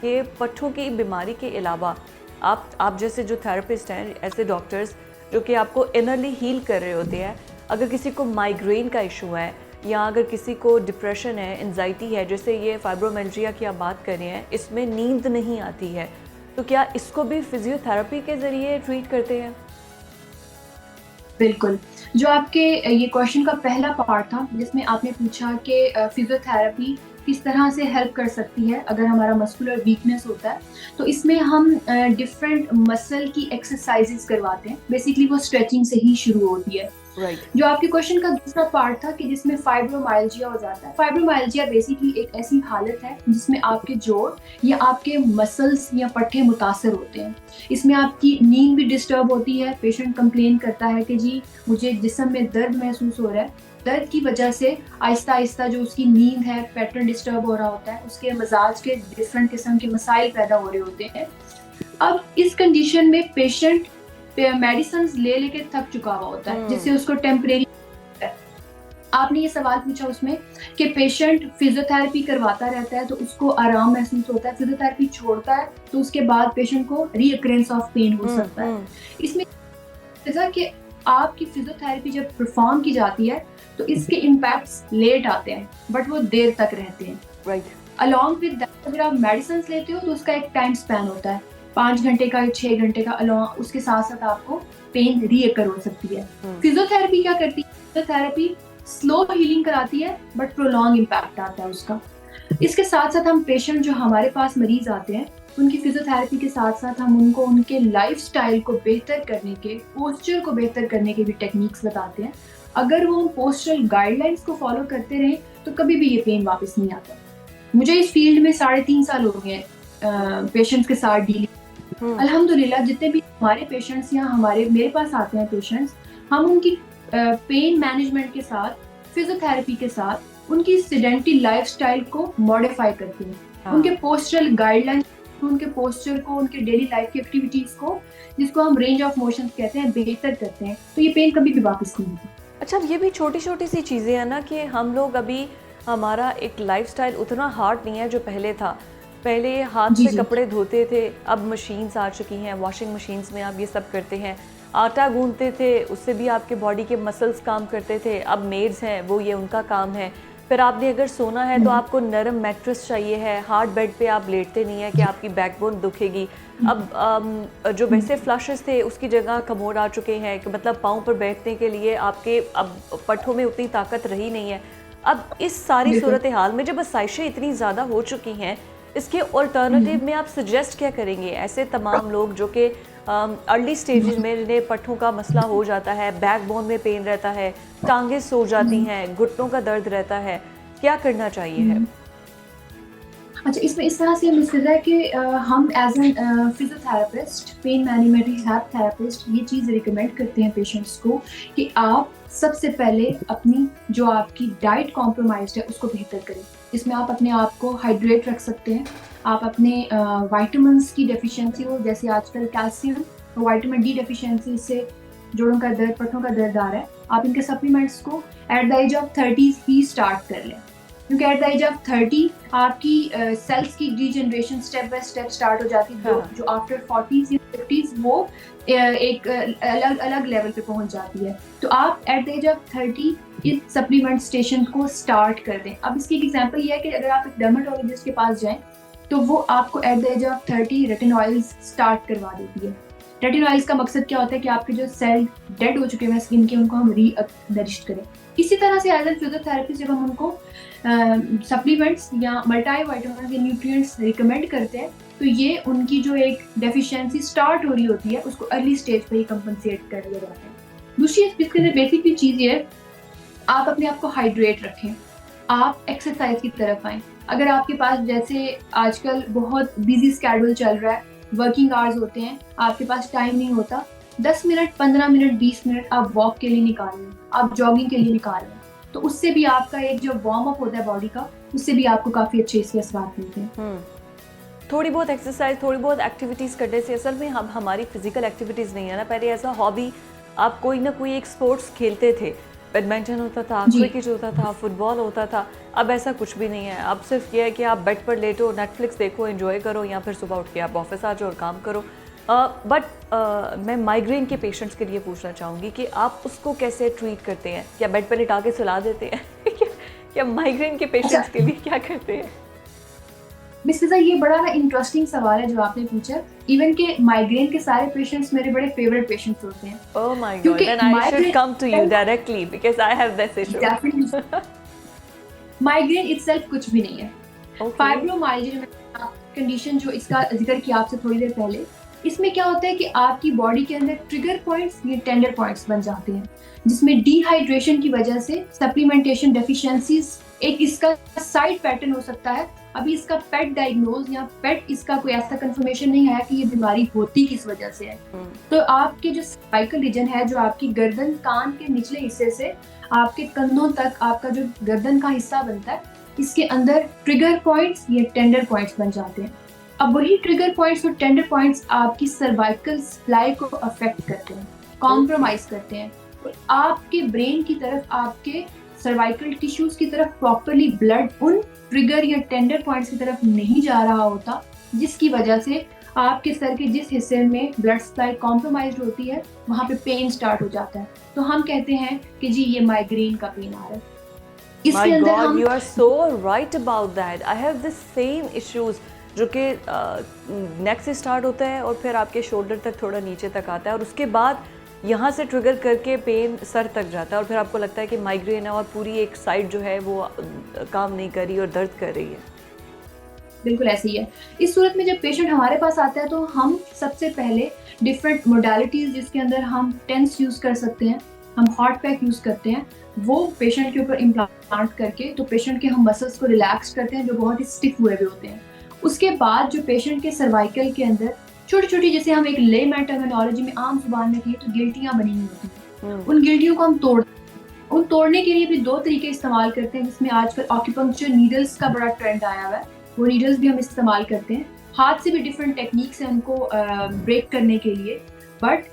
कि पट्टों की बीमारी के अलावा आप जैसे जो थेरेपिस्ट हैं, ऐसे डॉक्टर्स जो कि आपको इनरली हील कर रहे होते हैं, अगर किसी को माइग्रेन का इशू है या अगर किसी को डिप्रेशन है, एंजाइटी है, जैसे ये फाइब्रोमिल्जिया की आप बात कर रहे हैं, इसमें नींद नहीं आती है, तो क्या इसको भी फिजियोथेरेपी के ज़रिए ट्रीट करते हैं? बिल्कुल। जो आपके ये क्वेश्चन का पहला पार्ट था जिसमें आपने पूछा कि फिजियोथेरेपी किस तरह से हेल्प कर सकती है अगर हमारा मस्कुलर वीकनेस होता है, तो इसमें हम डिफरेंट मसल की एक्सरसाइजेस करवाते हैं। बेसिकली वो स्ट्रेचिंग से ही शुरू होती है। जो आपके क्वेश्चन का दूसरा पार्ट था कि जिसमें फाइब्रोमाइल्जिया हो जाता है। फाइब्रोमाइल्जिया बेसिकली एक ऐसी हालत है जिसमें आपके जोड़ या आपके मसल्स या पट्टे मुतासर होते हैं। इसमें आपकी नींद भी डिस्टर्ब होती है। पेशेंट कंप्लेन करता है कि जी मुझे जिस्म में दर्द महसूस हो रहा है। दर्द की वजह से आहिस्ता आहिस्ता जो उसकी नींद है, पैटर्न डिस्टर्ब हो रहा होता है, उसके मजाज के डिफरेंट किस्म के मसाइल पैदा हो रहे होते हैं। अब इस कंडीशन में पेशेंट मेडिसिन ले लेके थक चुका हुआ होता है, जिससे उसको टेम्परेरी। आपने ये सवाल पूछा उसमें कि पेशेंट फिजियोथेरेपी करवाता रहता है तो उसको आराम महसूस होता है, फिजियोथेरेपी छोड़ता है तो उसके बाद पेशेंट को रीअकरेंस ऑफ पेन हो सकता है। इसमें जैसा कि आपकी फिजियोथेरेपी जब परफॉर्म की जाती है तो इसके इम्पैक्ट्स लेट आते हैं, बट वो देर तक रहते हैं। अलॉन्ग विद दैट, अगर आप मेडिसिन लेते हो तो उसका एक टाइम स्पैन होता है 5 घंटे का या 6 घंटे का। अलॉन्ग उसके साथ साथ आपको पेन रीअकर हो सकती है। फिजियोथेरेपी क्या करती है? फिजियोथेरेपी स्लो हीलिंग कराती है बट प्रोलॉन्ग इम्पैक्ट आता है उसका। इसके साथ साथ हम पेशेंट जो हमारे पास मरीज आते हैं उनकी फिजियोथेरेपी के साथ साथ हम उनको उनके लाइफस्टाइल को बेहतर करने के, पोस्चर को बेहतर करने के भी टेक्निक्स बताते हैं। अगर वो पोस्चरल गाइडलाइंस को फॉलो करते रहे तो कभी भी ये पेन वापस नहीं आता। मुझे इस फील्ड में 3.5 साल हो गए पेशेंट्स के साथ डीलिंग। अल्हम्दुलिल्लाह जितने भी हमारे पेशेंट्स या मेरे पास आते हैं पेशेंट्स, हम उनकी पेन मैनेजमेंट के साथ, फिजियोथेरेपी के साथ उनकी सेडेंटरी लाइफस्टाइल को मॉडिफाई करते हैं। उनके पोस्चरल गाइडलाइंस, उनके पोस्चर को, उनके डेली लाइफ की एक्टिविटीज को, जिसको हम रेंज ऑफ मोशन कहते हैं, बेहतर करते हैं, तो ये पेन कभी भी वापस नहीं होती। अच्छा, ये भी छोटी छोटी सी चीज़ें हैं ना कि हम लोग अभी, हमारा एक लाइफस्टाइल उतना हार्ड नहीं है जो पहले था। पहले हाथ से कपड़े धोते थे, अब मशीन्स आ चुकी हैं, वॉशिंग मशीन्स में आप ये सब करते हैं। आटा गूंदते थे, उससे भी आपके बॉडी के मसल्स काम करते थे। अब मेड्स हैं, वो ये उनका काम है। फिर आपने अगर सोना है तो आपको नरम मैट्रेस चाहिए है, हार्ड बेड पे आप लेटते नहीं है कि आपकी बैकबोन दुखेगी। अब जो वैसे फ्लशेस थे उसकी जगह कमोड आ चुके हैं कि मतलब पाँव पर बैठने के लिए आपके अब पट्टों में उतनी ताकत रही नहीं है। अब इस सारी सूरत हाल में जब आसाइशें इतनी ज़्यादा हो चुकी हैं, इसके ऑल्टरनेटिव में आप सजेस्ट क्या करेंगे ऐसे तमाम लोग जो कि अर्ली स्टेजेस में जिन्हें पट्टों का मसला हो जाता है, बैकबोन में पेन रहता है, टांगें सो जाती हैं, घुटनों का दर्द रहता है, क्या करना चाहिए है? अच्छा, इसमें इस तरह से मिल रहा है कि हम as an physiotherapist, pain management rehab therapist ये चीज़ रिकमेंड करते हैं पेशेंट्स को कि आप सबसे पहले अपनी जो आपकी डाइट कॉम्प्रोमाइज्ड है उसको बेहतर करें। इसमें आप अपने आप को हाइड्रेट रख सकते हैं। आप अपने वाइटामिन्स की डेफिशिएंसी हो, जैसे आजकल कैल्शियम, विटामिन डी डेफिशिएंसी से जोड़ों का दर्द, पट्टों का दर्द आ रहा है, आप इनके सप्लीमेंट्स को एट द एज ऑफ 30 ही स्टार्ट कर लें, क्योंकि एट द एज ऑफ 30 आपकी सेल्स की degeneration step by step start हो जाती है। जो आफ्टर 40s या 50s वो एक अलग अलग लेवल पे पहुंच जाती है। तो आप एट द एज ऑफ 30 इस सप्लीमेंट स्टेशन को स्टार्ट कर दें। अब इसकी एक एग्जांपल ये है कि अगर आप एक डर्मेटोलॉजिस्ट के पास जाएं तो वो आपको at the age of 30 retinoids start करवा देती है। रेटिनॉइल्स का मकसद क्या होता है कि आपके जो सेल डेड हो चुके हैं स्किन के उनको हम री-नरिश करें। इसी तरह से एज एन फिजियोथेरेपी जब हम उनको सप्लीमेंट्स या मल्टीविटामिन या न्यूट्रिएंट्स रिकमेंड करते हैं तो ये उनकी जो एक डेफिशिएंसी स्टार्ट हो रही होती है उसको अर्ली स्टेज पे ही कंपनसेट कर दिया जाता है। दूसरी इसके अंदर बेसिक चीज़ ये है, आप अपने आप को हाइड्रेट रखें, आप एक्सरसाइज की तरफ आएँ। अगर आपके पास जैसे आजकल बहुत बिजी स्केड्यूल चल रहा है, वर्किंग आवर्स होते हैं, आपके पास टाइम नहीं होता, 10 मिनट 15 मिनट 20 मिनट आप वॉक के लिए निकाल लें, आप जॉगिंग के लिए निकाल लें, तो उससे भी आपका एक जो वार्म अप होता है बॉडी का, उससे भी आपको काफ़ी अच्छे इसके असरात मिलते हैं। थोड़ी बहुत एक्सरसाइज, थोड़ी बहुत एक्टिविटीज़ करने से असल में हम हमारी फिजिकल एक्टिविटीज़ नहीं है ना, पहले ऐसा हॉबी आप कोई ना कोई एक स्पोर्ट्स खेलते थे, बैडमिंटन होता था, क्रिकेट होता था, फुटबॉल होता था, अब ऐसा कुछ भी नहीं है। अब सिर्फ ये है कि आप बेड पर लेटो, नेटफ्लिक्स देखो, एंजॉय करो, या फिर सुबह उठ के आप ऑफिस आ जाओ और काम करो। बट मैं माइग्रेन के पेशेंट्स के लिए पूछना चाहूँगी कि आप उसको कैसे ट्रीट करते हैं? क्या बेड पर लिटा के सुला देते हैं? क्या माइग्रेन के पेशेंट्स के लिए क्या करते हैं? मिस फिजा, ये बड़ा ना इंटरेस्टिंग सवाल है जो आपने पूछा। इवन के माइग्रेन के सारे पेशेंट्स मेरे बड़े फेवरेट पेशेंट्स होते हैं। Oh my God, then I should come to you directly because I have this issue. Migraine itself कुछ भी नहीं है। फाइब्रोमाइल्जिया कंडीशन जो इसका जिक्र किया आपसे थोड़ी देर पहले, इसमें क्या होता है कि आपकी बॉडी के अंदर ट्रिगर पॉइंट्स या टेंडर पॉइंट्स बन जाते हैं, जिसमें डिहाइड्रेशन की वजह से सप्लीमेंटेशन डेफिशिएंसीज एक इसका साइड पैटर्न हो सकता है। अभी इसका पेट डायग्नोज या पेट इसका कोई ऐसा कंफर्मेशन नहीं आया कि ये बीमारी होती किस वजह से है। तो आपके जो सर्वाइकल रीजन है, जो आपकी गर्दन कान के निचले हिस्से से आपके कंधों तक आपका जो गर्दन का हिस्सा बनता है, इसके अंदर ट्रिगर पॉइंट्स या टेंडर पॉइंट्स बन जाते हैं। अब वही ट्रिगर पॉइंट्स और टेंडर पॉइंट्स आपकी सर्वाइकल सप्लाई को अफेक्ट करते हैं, कॉम्प्रोमाइज करते हैं, और आपके ब्रेन की तरफ, आपके सर्वाइकल टिश्यूज की तरफ प्रॉपरली ब्लड उन ट्रिगर या टेंडर पॉइंट्स की तरफ नहीं जा रहा होता, जिसकी वजह से आपके सर के जिस हिस्से में ब्लड सप्लाई कॉम्प्रोमाइज होती है वहाँ पे पेन स्टार्ट हो जाता है। तो हम कहते हैं कि जी ये माइग्रेन का पेन आ रहा है। इसके अंदर हम you are so right about that. I have the same issues जो कि नेक से स्टार्ट होता है और फिर आपके शोल्डर तक थोड़ा नीचे तक आता है और उसके बाद यहाँ से ट्रिगर करके पेन सर तक जाता है और फिर आपको लगता है कि माइग्रेन है और पूरी एक साइड जो है वो काम नहीं कर रही और दर्द कर रही है। बिल्कुल ऐसे ही है। इस सूरत में जब पेशेंट हमारे पास आता है तो हम सबसे पहले डिफरेंट मोडालिटीज़ जिसके अंदर हम टेंस यूज़ कर सकते हैं, हम हॉट पैक यूज़ करते हैं, वो पेशेंट के ऊपर इम्प्लांट करके तो पेशेंट के हम मसल्स को रिलैक्स करते हैं जो बहुत ही स्टिफ हुए हुए होते हैं। उसके बाद जो पेशेंट के सर्वाइकल के अंदर छोटी छोटी, जैसे हम एक लेमैन टर्मिनोलॉजी में आम जुबान में कहिए तो गिल्टियाँ बनी हुई होती हैं, उन गिल्टियों को हम तोड़ने के लिए भी दो तरीके इस्तेमाल करते हैं, जिसमें आजकल ऑक्यूपंक्चर नीडल्स का बड़ा ट्रेंड आया हुआ है, वो नीडल्स भी हम इस्तेमाल करते हैं। हाथ से भी डिफरेंट टेक्निक्स हैं उनको ब्रेक करने के लिए, बट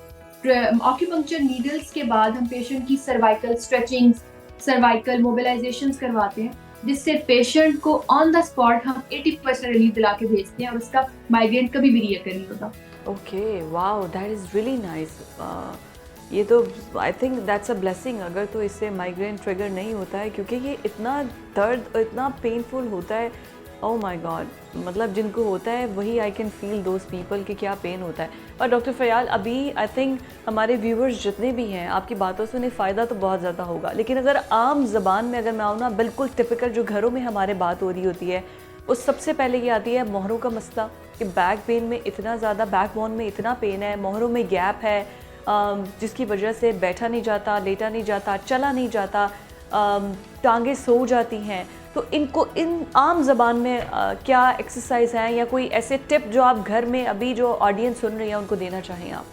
ऑक्यूपंक्चर नीडल्स के बाद हम पेशेंट की सर्वाइकल स्ट्रेचिंग, सर्वाइकल मोबिलाइजेशंस करवाते हैं, जिससे पेशेंट को ऑन द स्पॉट हम 80% रिलीफ दिला के भेजते हैं और उसका माइग्रेन कभी भी रिएक्ट नहीं होता। Okay, wow, that is really nice. ये तो I think that's a blessing अगर तो इससे माइग्रेन ट्रिगर नहीं होता है, क्योंकि ये इतना दर्द, इतना पेनफुल होता है। ओह माय गॉड, मतलब जिनको होता है वही I can feel those people कि क्या पेन होता है। और डॉक्टर फयाल, अभी आई थिंक हमारे व्यूवर्स जितने भी हैं, आपकी बातों से उन्हें फ़ायदा तो बहुत ज़्यादा होगा, लेकिन अगर आम ज़बान में अगर मैं आऊँ ना, बिल्कुल टिपिकल जो घरों में हमारे बात हो रही होती है, उस सबसे पहले ये आती है मोहरों का मसला कि बैक पेन में इतना ज़्यादा, बैक बोन में इतना पेन है, मोहरों में गैप है, जिसकी वजह से बैठा नहीं जाता, लेटा नहीं जाता, चला नहीं जाता, टांगें सो जाती हैं। तो इनको इन आम ज़बान में क्या एक्सरसाइज हैं या कोई ऐसे टिप जो आप घर में अभी जो ऑडियंस सुन रही है उनको देना चाहें आप?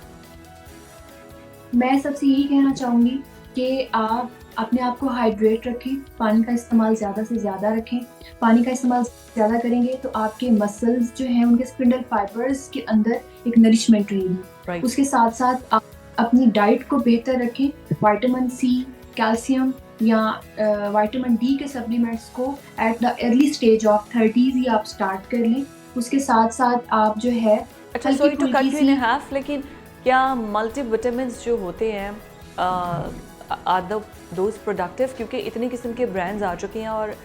मैं सबसे यही कहना चाहूँगी कि आप अपने आप को हाइड्रेट रखें, पानी का इस्तेमाल ज़्यादा से ज़्यादा रखें। पानी का इस्तेमाल ज़्यादा करेंगे तो आपके मसल्स जो हैं उनके स्पिंडल फाइबर्स के अंदर एक नरिशमेंट रहेगी। उसके साथ साथ आप अपनी डाइट को बेहतर रखें, विटामिन सी, कैल्शियम या विटामिन डी के सप्लीमेंट्स को at the early stage of 30s ही आप स्टार्ट कर लें। उसके साथ साथ आप जो है, अच्छा sorry to cut you in half, लेकिन क्या मल्टीविटामिन्स जो होते हैं आर दोज प्रोडक्टिव, क्योंकि इतनी किस्म के ब्रांड्स आ चुके हैं और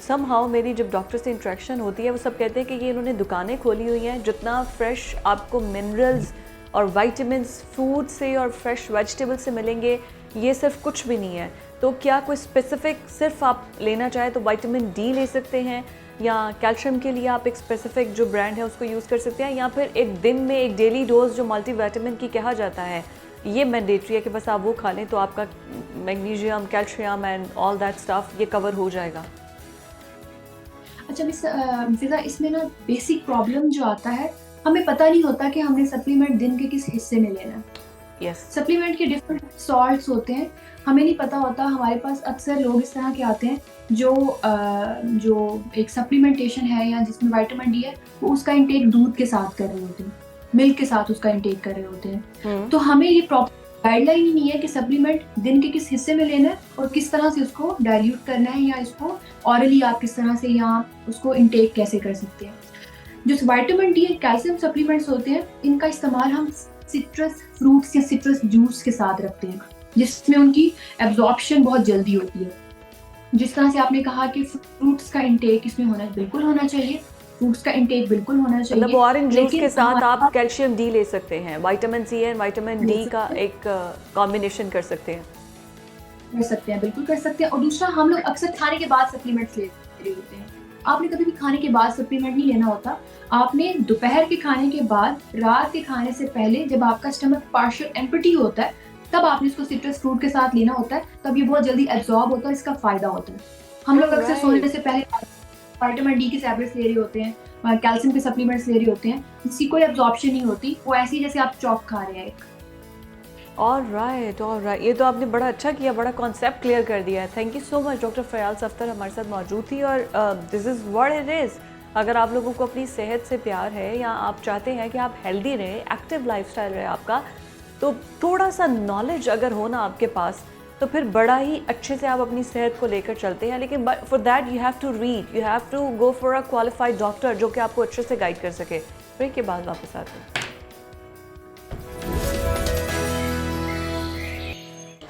समहाउ मेरी जब डॉक्टर से इंटरेक्शन होती है वो सब कहते हैं कि ये इन्होंने दुकानें खोली हुई हैं, जितना फ्रेश आपको मिनरल्स और वाइटामिन्स फूड से और फ्रेश वेजिटेबल से मिलेंगे ये सिर्फ कुछ भी नहीं है। तो क्या कोई स्पेसिफिक सिर्फ आप लेना चाहें तो विटामिन डी ले सकते हैं, या कैल्शियम के लिए आप एक स्पेसिफिक जो ब्रांड है उसको यूज़ कर सकते हैं, या फिर एक दिन में एक डेली डोज जो मल्टीविटामिन की कहा जाता है ये मैंडेटरी है कि बस आप वो खा लें तो आपका magnesium, calcium and all that stuff ये कवर हो जाएगा? अच्छा मिस फिजा, इसमें ना बेसिक प्रॉब्लम जो आता है, हमें पता नहीं होता कि हमने सप्लीमेंट दिन के किस हिस्से में लेना है। यस, सप्लीमेंट के डिफरेंट सॉल्ट्स होते हैं, हमें नहीं पता होता। हमारे पास अक्सर लोग इस तरह के आते हैं जो एक सप्लीमेंटेशन है या जिसमें विटामिन डी है वो उसका इंटेक दूध के साथ कर रहे होते हैं, मिल्क के साथ उसका इंटेक कर रहे होते हैं। तो हमें ये प्रॉपर गाइडलाइन ही नहीं है कि सप्लीमेंट दिन के किस हिस्से में लेना है और किस तरह से उसको डाइल्यूट करना है, या इसको ऑरली आप किस तरह से या उसको इंटेक कैसे कर सकते हैं। जो विटामिन डी और कैल्शियम सप्लीमेंट्स होते हैं इनका इस्तेमाल हम सिट्रस फ्रूट्स या सिट्रस जूस के साथ रखते हैं, जिसमें उनकी एब्जॉर्प्शन बहुत जल्दी होती है। जिस तरह से आपने कहा कि फ्रूट्स का इंटेक इसमें बिल्कुल होना चाहिए, फ्रूट्स का इंटेक बिल्कुल होना चाहिए। मतलब ऑरेंज जूस के साथ आप कैल्शियम डी ले सकते हैं, vitamin C and vitamin D का एक कॉम्बिनेशन कर सकते हैं। बिल्कुल कर सकते हैं। और दूसरा, हम लोग अक्सर खाने के बाद सप्लीमेंट्स ले रहे होते हैं। आपने कभी भी खाने के बाद सप्लीमेंट नहीं लेना होता। आपने दोपहर के खाने के बाद, रात के खाने से पहले, जब आपका स्टमक पार्शियल एम्प्टी होता है, तब आपने इसको सिट्रस फ्रूट के साथ लेना होता है। तब ये बहुत जल्दी एब्जॉर्ब होता है, इसका फायदा होता है। हम लोग अक्सर सोने से पहले विटामिन डी के टैबलेट्स ले रहे होते हैं, कैल्शियम के सप्लीमेंट्स ले रहे होते हैं, इसकी कोई एब्जॉर्प्शन नहीं होती, वो ऐसी जैसे आप चॉप खा रहे हैं। ऑलराइट, ये तो आपने बड़ा अच्छा किया, बड़ा कॉन्सेप्ट क्लियर कर दिया है। Thank you so much. Doctor फ़याल सफ्तर हमारे साथ मौजूद थी और this is what it is. अगर आप लोगों को अपनी सेहत से प्यार है या आप चाहते हैं कि आप हेल्दी रहें, एक्टिव लाइफस्टाइल रहे आपका, तो थोड़ा सा नॉलेज अगर हो ना आपके पास तो फिर बड़ा ही अच्छे से आप अपनी सेहत को लेकर चलते हैं। लेकिन for that you have to read, you have to go for a qualified doctor जो कि आपको अच्छे से गाइड कर सके। ब्रेक के बाद वापस आते हैं।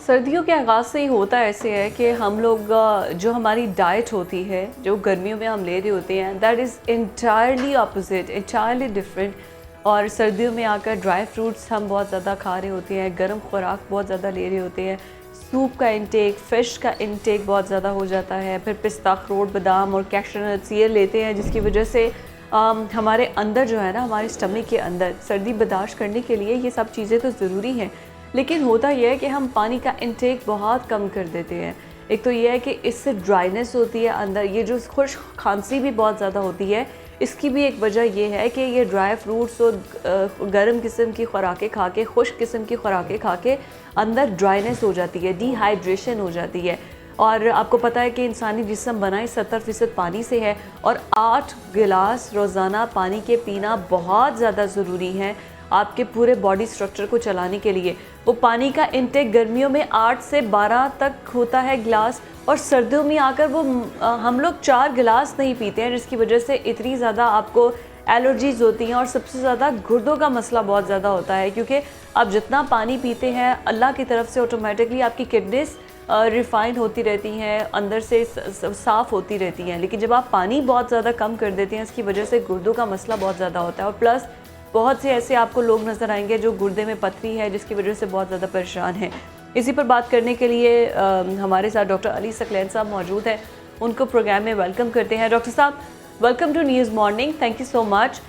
सर्दियों के आगाज़ से ही होता ऐसे है कि हम लोग जो हमारी डाइट होती है, जो गर्मियों में हम ले रहे होते हैं, that is entirely opposite, entirely different. और सर्दियों में आकर ड्राई फ्रूट्स हम बहुत ज़्यादा खा रहे होते हैं, गर्म खुराक बहुत ज़्यादा ले रहे होते हैं, सूप का इंटेक, फ़िश का इंटेक बहुत ज़्यादा हो जाता है, फिर पिस्ता, अखरोट, बादाम और कैशू नट्स ये लेते हैं, जिसकी वजह से हमारे अंदर जो है ना, हमारे स्टमक के अंदर सर्दी बर्दाश्त करने के लिए ये सब चीज़ें तो ज़रूरी हैं। लेकिन होता यह है कि हम पानी का इंटेक बहुत कम कर देते हैं। एक तो ये है कि इससे ड्राइनेस होती है अंदर, ये जो खुश्क खांसी भी बहुत ज़्यादा होती है। इसकी भी एक वजह यह है कि ये ड्राई फ्रूट्स और गर्म किस्म की खुराकें खा के, खुश्क किस्म की खुराकें खा के अंदर ड्राइनेस हो जाती है, डिहाइड्रेशन हो जाती है। और आपको पता है कि इंसानी जिस्म बना ही 70% पानी से है और 8 गिलास रोज़ाना पानी के पीना बहुत ज़्यादा ज़रूरी है आपके पूरे बॉडी स्ट्रक्चर को चलाने के लिए। वो पानी का इंटेक गर्मियों में 8 से 12 तक होता है गिलास, और सर्दियों में आकर वो हम लोग 4 गिलास नहीं पीते हैं, जिसकी वजह से इतनी ज़्यादा आपको एलर्जीज़ होती हैं और सबसे ज़्यादा गुर्दों का मसला बहुत ज़्यादा होता है। क्योंकि आप जितना पानी पीते हैं, अल्लाह की तरफ से ऑटोमेटिकली आपकी किडनीज रिफ़ाइन होती रहती हैं, अंदर से साफ़ होती रहती हैं। लेकिन जब आप पानी बहुत ज़्यादा कम कर देते हैं, इसकी वजह से गुर्दों का मसला बहुत ज़्यादा होता है। और प्लस बहुत से ऐसे आपको लोग नज़र आएंगे जो गुर्दे में पथरी है, जिसकी वजह से बहुत ज़्यादा परेशान हैं। इसी पर बात करने के लिए हमारे साथ डॉक्टर अली सकलैन साहब मौजूद हैं, उनको प्रोग्राम में वेलकम करते हैं। डॉक्टर साहब, welcome to news morning, thank you so much.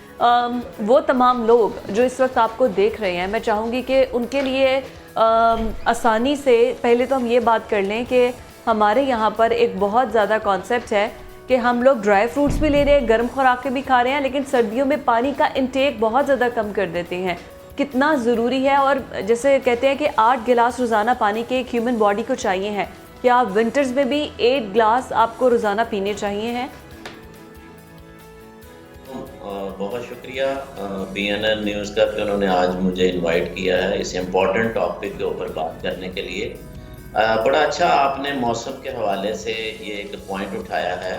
वो तमाम लोग जो इस वक्त आपको देख रहे हैं, मैं चाहूँगी कि उनके लिए आसानी से पहले तो हम ये बात कर लें कि हमारे यहाँ पर एक बहुत ज़्यादा कॉन्सेप्ट है कि हम लोग ड्राई फ्रूट्स भी ले रहे हैं, गर्म खुराकें भी खा रहे हैं, लेकिन सर्दियों में पानी का इंटेक बहुत ज़्यादा कम कर देते हैं। कितना ज़रूरी है? और जैसे कहते हैं कि 8 गिलास रोज़ाना पानी के एक ह्यूमन बॉडी को चाहिए है, क्या आप विंटर्स में भी 8 गिलास आपको रोज़ाना पीने चाहिए हैं? बहुत शुक्रिया BNN न्यूज़ का कि उन्होंने आज मुझे इनवाइट किया है इस इम्पॉर्टेंट टॉपिक के ऊपर बात करने के लिए। बड़ा अच्छा आपने मौसम के हवाले से ये एक पॉइंट उठाया है,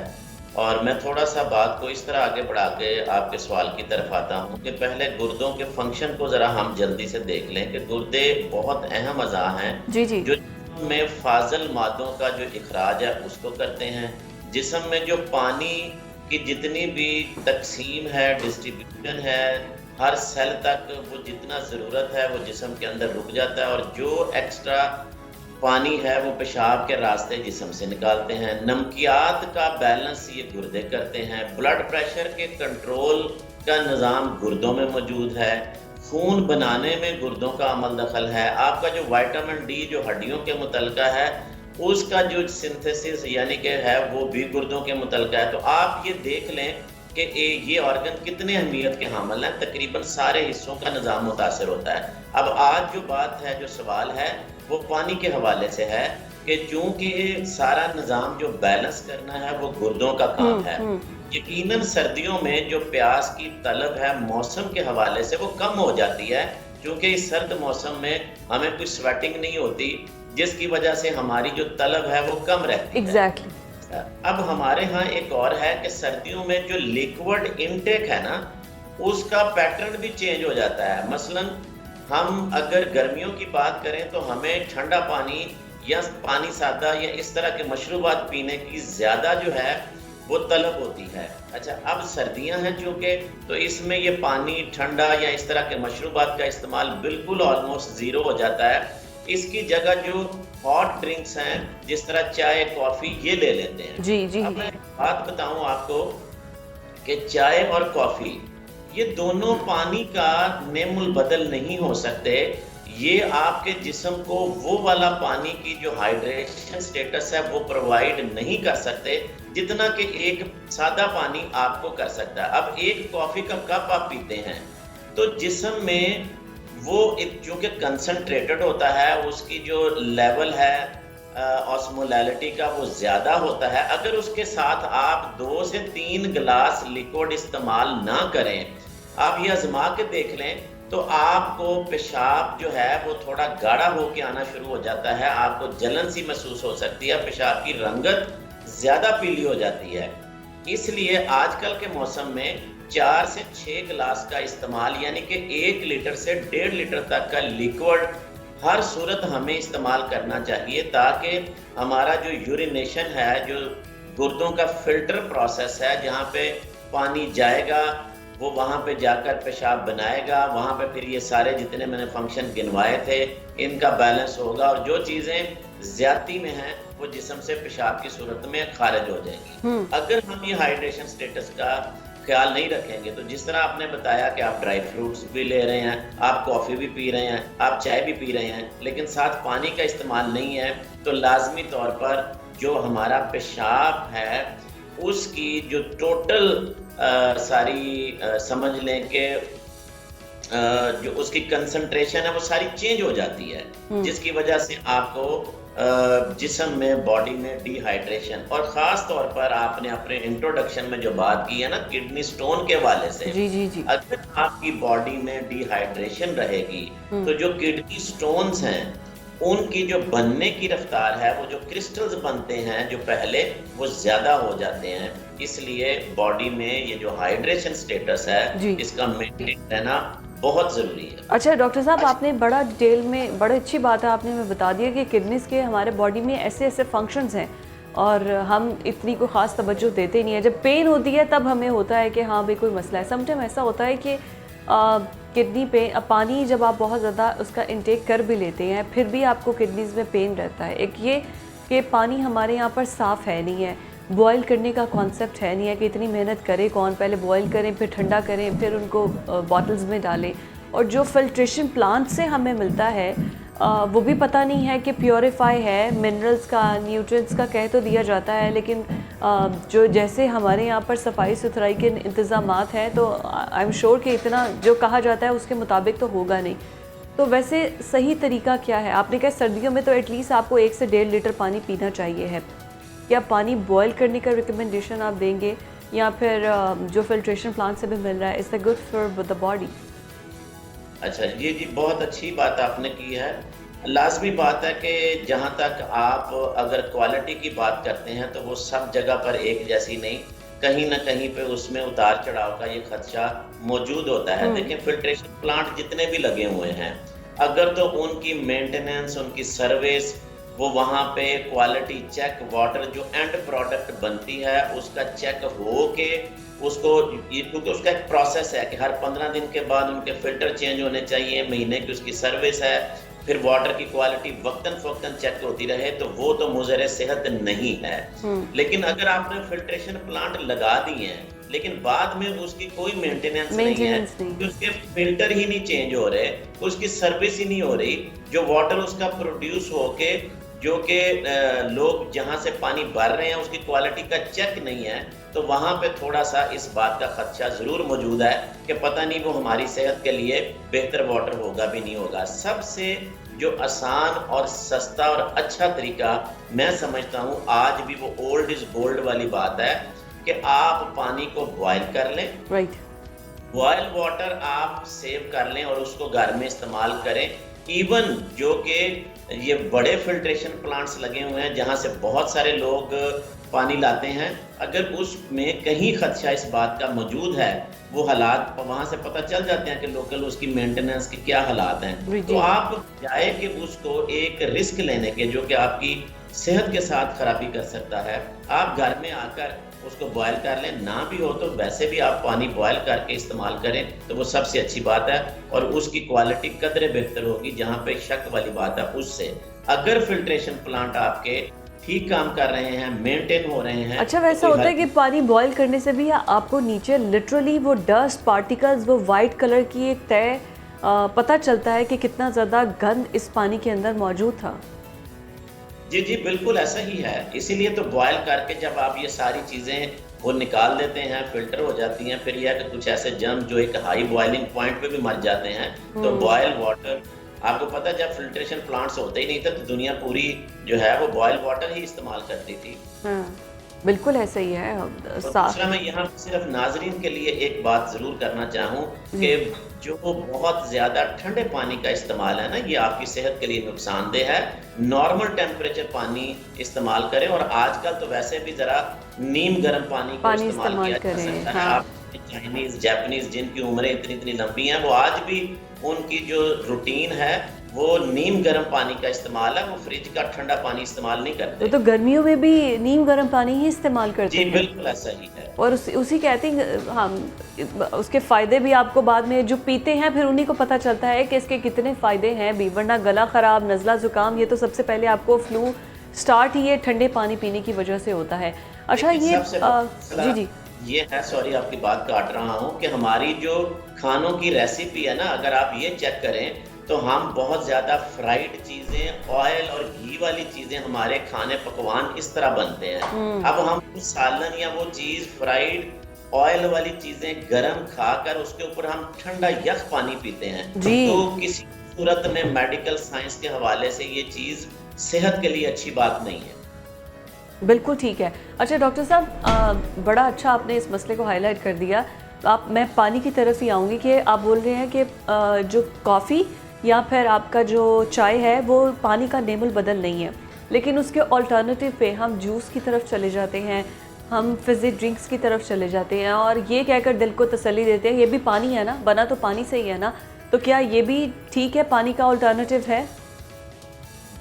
और मैं थोड़ा सा बात को इस तरह आगे बढ़ा के आपके सवाल की तरफ आता हूँ कि पहले गुर्दों के फंक्शन को ज़रा हम जल्दी से देख लें कि गुर्दे बहुत अहम अज़ा हैं जी जी, जो जिस्म में फाजल मादों का जो इखराज है उसको करते हैं। जिस्म में जो पानी की जितनी भी तकसीम है, डिस्ट्रीब्यूशन है, हर सेल तक वो जितना ज़रूरत है वो जिस्म के अंदर रुक जाता है, और जो एक्स्ट्रा पानी है वो पेशाब के रास्ते जिस्म से निकालते हैं। नमकियात का बैलेंस ये गुर्दे करते हैं। ब्लड प्रेशर के कंट्रोल का निज़ाम गुर्दों में मौजूद है। खून बनाने में गुर्दों का अमल दखल है। आपका जो विटामिन डी जो हड्डियों के मुतल्लिका है उसका जो सिंथेसिस यानी कि है वो भी गुर्दों के मुतल्लिका है। तो आप ये देख लें कि ये ऑर्गन कितने अहमियत के हामिल हैं। तकरीबन सारे हिस्सों का निज़ाम मुतासर होता है। अब आज जो बात है, जो सवाल है वो पानी के हवाले से है कि चूंकि सारा निज़ाम जो बैलेंस करना है वो गुर्दों का काम है। यकीनन सर्दियों में जो प्यास की तलब है मौसम के हवाले से वो कम हो जाती है, क्योंकि इस सर्द मौसम में हमें कोई स्वेटिंग नहीं होती, जिसकी वजह से हमारी जो तलब है वो कम रहती है। अब हमारे यहाँ एक और है कि सर्दियों में जो लिक्विड इनटेक है ना उसका पैटर्न भी चेंज हो जाता है। मसलन हम अगर गर्मियों की बात करें तो हमें ठंडा पानी या पानी सादा या इस तरह के मशरूबात पीने की ज़्यादा जो है वो तलब होती है। अच्छा, अब सर्दियां हैं चूँकि, तो इसमें ये पानी ठंडा या इस तरह के मशरूबात का इस्तेमाल बिल्कुल ऑलमोस्ट ज़ीरो हो जाता है। इसकी जगह जो हॉट ड्रिंक्स हैं जिस तरह चाय कॉफ़ी ये ले लेते हैं। जी। अब मैं बात बताऊं आपको कि चाय और कॉफ़ी ये दोनों पानी का नेमुल बदल नहीं हो सकते। ये आपके जिस्म को वो वाला पानी की जो हाइड्रेशन स्टेटस है वो प्रोवाइड नहीं कर सकते जितना कि एक सादा पानी आपको कर सकता है। अब एक कॉफ़ी का कप आप पीते हैं तो जिस्म में वो चूँकि कंसंट्रेटेड होता है, उसकी जो लेवल है ऑस्मोलैलिटी का वो ज़्यादा होता है। अगर उसके साथ आप 2 से 3 गिलास लिक्विड इस्तेमाल ना करें, आप ये आजमा के देख लें, तो आपको पेशाब जो है वो थोड़ा गाढ़ा होके आना शुरू हो जाता है। आपको जलन सी महसूस हो सकती है, पेशाब की रंगत ज़्यादा पीली हो जाती है। इसलिए आजकल के मौसम में 4 से 6 गिलास का इस्तेमाल यानी कि 1 लीटर से 1.5 लीटर तक का लिक्विड हर सूरत हमें इस्तेमाल करना चाहिए, ताकि हमारा जो यूरिनेशन है, जो गुर्दों का फिल्टर प्रोसेस है, जहाँ पे पानी जाएगा वो वहाँ पे जाकर पेशाब बनाएगा, वहाँ पे फिर ये सारे जितने मैंने फंक्शन गिनवाए थे इनका बैलेंस होगा, और जो चीज़ें ज्यादती में हैं वो जिस्म से पेशाब की सूरत में खारिज हो जाएंगी। अगर हम ये हाइड्रेशन स्टेटस का ख्याल नहीं रखेंगे तो जिस तरह आपने बताया कि आप ड्राई फ्रूट्स भी ले रहे हैं, आप कॉफ़ी भी पी रहे हैं, आप चाय भी पी रहे हैं, लेकिन साथ पानी का इस्तेमाल नहीं है, तो लाजमी तौर पर जो हमारा पेशाब है उसकी जो टोटल सारी समझ लें कि जो उसकी कंसंट्रेशन है वो सारी चेंज हो जाती है, जिसकी वजह से आपको जिस्म में, बॉडी में डिहाइड्रेशन, और ख़ास तौर पर आपने अपने इंट्रोडक्शन में जो बात की है ना किडनी स्टोन के हवाले से, जी। अगर आपकी बॉडी में डिहाइड्रेशन रहेगी तो जो किडनी स्टोन्स हैं उनकी जो बनने की रफ्तार है, वो जो क्रिस्टल्स बनते हैं जो पहले, वो ज़्यादा हो जाते हैं। इसलिए बॉडी में ये जो हाइड्रेशन स्टेटस है इसका मेंटेन रहना बहुत ज़रूरी है। अच्छा डॉक्टर साहब, आपने बड़ा डिटेल में, बड़ी अच्छी बात है आपने हमें बता दिया कि किडनीज़ के हमारे बॉडी में ऐसे ऐसे फंक्शंस हैं और हम इतनी को ख़ास तवज्जो देते नहीं है। जब पेन होती है तब हमें होता है कि हाँ भाई कोई मसला है। समटाइम ऐसा होता है कि किडनी पे पानी जब आप बहुत ज़्यादा उसका इंटेक कर भी लेते हैं फिर भी आपको किडनीज़ में पेन रहता है। एक ये कि पानी हमारे यहाँ पर साफ़ है नहीं है, बॉयल करने का कॉन्सेप्ट है नहीं है कि इतनी मेहनत करे कौन, पहले बॉयल करें फिर ठंडा करें फिर उनको बॉटल्स में डालें, और जो फिल्ट्रेशन प्लांट से हमें मिलता है वो भी पता नहीं है कि प्योरीफाई है, मिनरल्स का, न्यूट्रिएंट्स का कह तो दिया जाता है, लेकिन जो जैसे हमारे यहाँ पर सफाई सुथराई के इंतज़ामात हैं तो आई एम श्योर कि इतना जो कहा जाता है उसके मुताबिक तो होगा नहीं। तो वैसे सही तरीका क्या है? आपने कहा सर्दियों में तो एटलीस्ट आपको 1 से 1.5 लीटर पानी पीना चाहिए है। क्या पानी बॉयल करने का रिकमेंडेशन आप देंगे या फिर जो फिल्ट्रेशन प्लांट से भी मिल रहा है, is that good for the body? अच्छा जी, बहुत अच्छी बात आपने की है। लाजमी बात है कि जहाँ तक आप अगर क्वालिटी की बात करते हैं तो वो सब जगह पर एक जैसी नहीं, कहीं ना कहीं पे उसमें उतार चढ़ाव का ये खदशा मौजूद होता है। देखिए फिल्ट्रेशन प्लांट जितने भी लगे हुए हैं, अगर तो उनकी मेंटेनेंस, उनकी सर्विस वो वहाँ पे क्वालिटी चेक, वाटर जो एंड प्रोडक्ट बनती है उसका चेक हो के उसको, ये क्योंकि उसका एक प्रोसेस है कि हर 15 दिन के बाद उनके फिल्टर चेंज होने चाहिए, महीने की उसकी सर्विस है, फिर वाटर की क्वालिटी वक्तन फवक्तन चेक होती रहे, तो वो तो मुज़र सेहत नहीं है। लेकिन अगर आपने फिल्ट्रेशन प्लांट लगा दिए हैं लेकिन बाद में उसकी कोई मेंटेनेंस नहीं है, कि उसके फिल्टर ही नहीं चेंज हो रहे, उसकी सर्विस ही नहीं हो रही, जो वाटर उसका प्रोड्यूस होके जो कि लोग जहां से पानी भर रहे हैं उसकी क्वालिटी का चेक नहीं है, तो वहां पे थोड़ा सा इस बात का खदशा जरूर मौजूद है कि पता नहीं वो हमारी सेहत के लिए बेहतर वाटर होगा भी नहीं होगा। सबसे जो आसान और सस्ता और अच्छा तरीका मैं समझता हूँ, आज भी वो ओल्ड इज गोल्ड वाली बात है कि आप पानी को बॉयल कर लें, बॉयल वाटर आप सेव कर लें और उसको घर में इस्तेमाल करें। इवन जो कि ये बड़े फिल्ट्रेशन प्लांट्स लगे हुए हैं जहां से बहुत सारे लोग पानी लाते हैं, अगर उसमें कहीं खदशा इस बात का मौजूद है, वो हालात वहां से पता चल जाते हैं कि लोकल उसकी मेंटेनेंस के क्या हालात हैं, तो आप जाए कि उसको एक रिस्क लेने के जो कि आपकी सेहत के साथ खराबी कर सकता है, आप घर में आकर उसको बॉयल कर लें। ना भी हो तो वैसे भी आप पानी बॉयल करके इस्तेमाल करें तो वो सबसे अच्छी बात है और उसकी क्वालिटी कदरे बेहतर होगी। जहाँ पे शक वाली बात है उससे, अगर फिल्ट्रेशन प्लांट आपके ठीक काम कर रहे हैं, मेंटेन हो रहे हैं। अच्छा, वैसा होता है कि पानी बॉयल करने से भी आपको नीचे लिटरली वो डस्ट पार्टिकल्स, वो वाइट कलर की एक तय पता चलता है कि कितना ज़्यादा गंद इस पानी के अंदर मौजूद था। जी जी बिल्कुल ऐसा ही है, इसीलिए तो बॉयल करके जब आप ये सारी चीज़ें वो निकाल देते हैं, फिल्टर हो जाती हैं, फिर यह कि कुछ ऐसे जर्म जो एक हाई बॉइलिंग पॉइंट पे भी मर जाते हैं। तो बॉयल वाटर, आपको पता है जब फिल्ट्रेशन प्लांट्स होते ही नहीं थे तो दुनिया पूरी जो है वो बॉयल वाटर ही इस्तेमाल करती थी। बिल्कुल ऐसा ही है। दूसरा मैं यहाँ सिर्फ नाजरीन के लिए एक बात जरूर करना चाहूँ कि जो बहुत ज्यादा ठंडे पानी का इस्तेमाल है ना, ये आपकी सेहत के लिए नुकसानदेह है। नॉर्मल टेम्परेचर पानी इस्तेमाल करें और आजकल तो वैसे भी जरा नीम गर्म पानी को इस्तेमाल किया जा सकता है। आप चाइनीज, जापानीज जिनकी उम्रें इतनी इतनी लंबी हैं, वो आज भी उनकी जो रूटीन है वो नीम गर्म पानी का इस्तेमाल है, वो फ्रिज का ठंडा पानी इस्तेमाल नहीं करते। तो गर्मियों में भी नीम गर्म पानी ही इस्तेमाल करते हैं। जी बिल्कुल ऐसा ही है। और उसी कहते हैं हम, उसके फ़ायदे भी आपको बाद में जो पीते हैं फिर उन्हीं को पता चलता है कि इसके कितने फ़ायदे हैं भी, वरना गला ख़राब, नज़ला ज़ुकाम, ये तो सबसे पहले आपको फ्लू स्टार्ट ही ये ठंडे पानी पीने की वजह से होता है। अच्छा, ये जी जी ये है, सॉरी आपकी बात काट रहा हूँ, कि हमारी जो खानों की रेसिपी है ना, अगर आप ये चेक करें तो हम बहुत ज़्यादा फ्राइड चीज़ें, ऑयल और घी वाली चीज़ें, हमारे खाने पकवान इस तरह बनते हैं। अब हम सालन या वो चीज़ फ्राइड ऑयल वाली चीज़ें गरम खाकर उसके ऊपर हम ठंडा यख पानी पीते हैं, तो किसी सूरत में मेडिकल साइंस के हवाले से ये चीज़ सेहत के लिए अच्छी बात नहीं है। बिल्कुल ठीक है। अच्छा डॉक्टर साहब, बड़ा अच्छा आपने इस मसले को हाईलाइट कर दिया। मैं पानी की तरफ ही आऊँगी कि आप बोल रहे हैं कि जो कॉफ़ी या फिर आपका जो चाय है वो पानी का नेमुल बदल नहीं है, लेकिन उसके ऑल्टरनेटिव पे हम जूस की तरफ चले जाते हैं, हम फिज़ी ड्रिंक्स की तरफ चले जाते हैं और ये कहकर दिल को तसल्ली देते हैं ये भी पानी है ना, बना तो पानी से ही है ना, तो क्या ये भी ठीक है, पानी का ऑल्टरनेटिव है?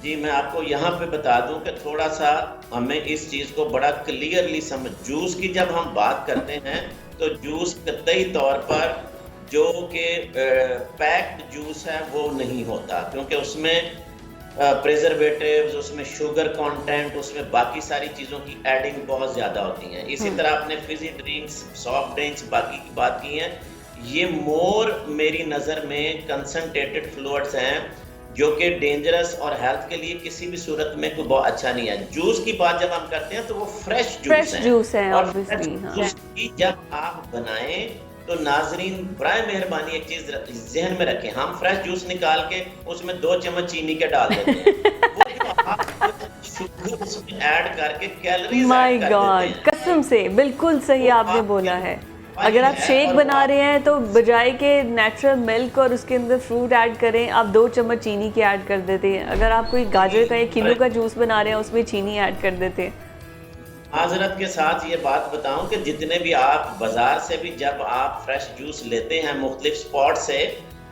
जी मैं आपको यहाँ पे बता दूं कि थोड़ा सा हमें इस चीज़ को बड़ा क्लियरली समझ, जूस की जब हम बात करते हैं तो जूस कतई तौर पर जो कि पैक्ड जूस है वो नहीं होता, क्योंकि उसमें प्रिजर्वेटिव्स, उसमें शुगर कंटेंट, उसमें बाकी सारी चीज़ों की एडिंग बहुत ज़्यादा होती हैं। इसी तरह आपने फिजी ड्रिंक्स, सॉफ्ट ड्रिंक्स बाकी की बात की है, ये मोर मेरी नज़र में कंसंट्रेटेड फ्लूइड्स हैं जो कि डेंजरस और हेल्थ के लिए किसी भी सूरत में कोई बहुत अच्छा नहीं है। जूस की बात जब हम करते हैं तो वो फ्रेश जूस है और जूस की जब आप बनाएं तो नाजरीन बराए मेहरबानी एक चीज जहन में रखें, हम फ्रेश जूस निकाल के उसमें 2 चम्मच चीनी के डाल देते हैं वो जो आप शुगर उसमें ऐड करके कैलोरीज ऐड कर देते हैं। कसम से बिल्कुल सही आपने बोला है। अगर आप शेक बना रहे हैं तो बजाय के नेचुरल मिल्क और उसके अंदर फ्रूट ऐड करें, आप 2 चम्मच चीनी के ऐड कर देते हैं। अगर आप कोई गाजर का 1 किलो का जूस बना रहे हैं उसमें चीनी ऐड कर देते हैं। माजरत के साथ ये बात बताऊं कि जितने भी आप बाजार से भी जब आप फ्रेश जूस लेते हैं मुख्तलिफ स्पॉट से,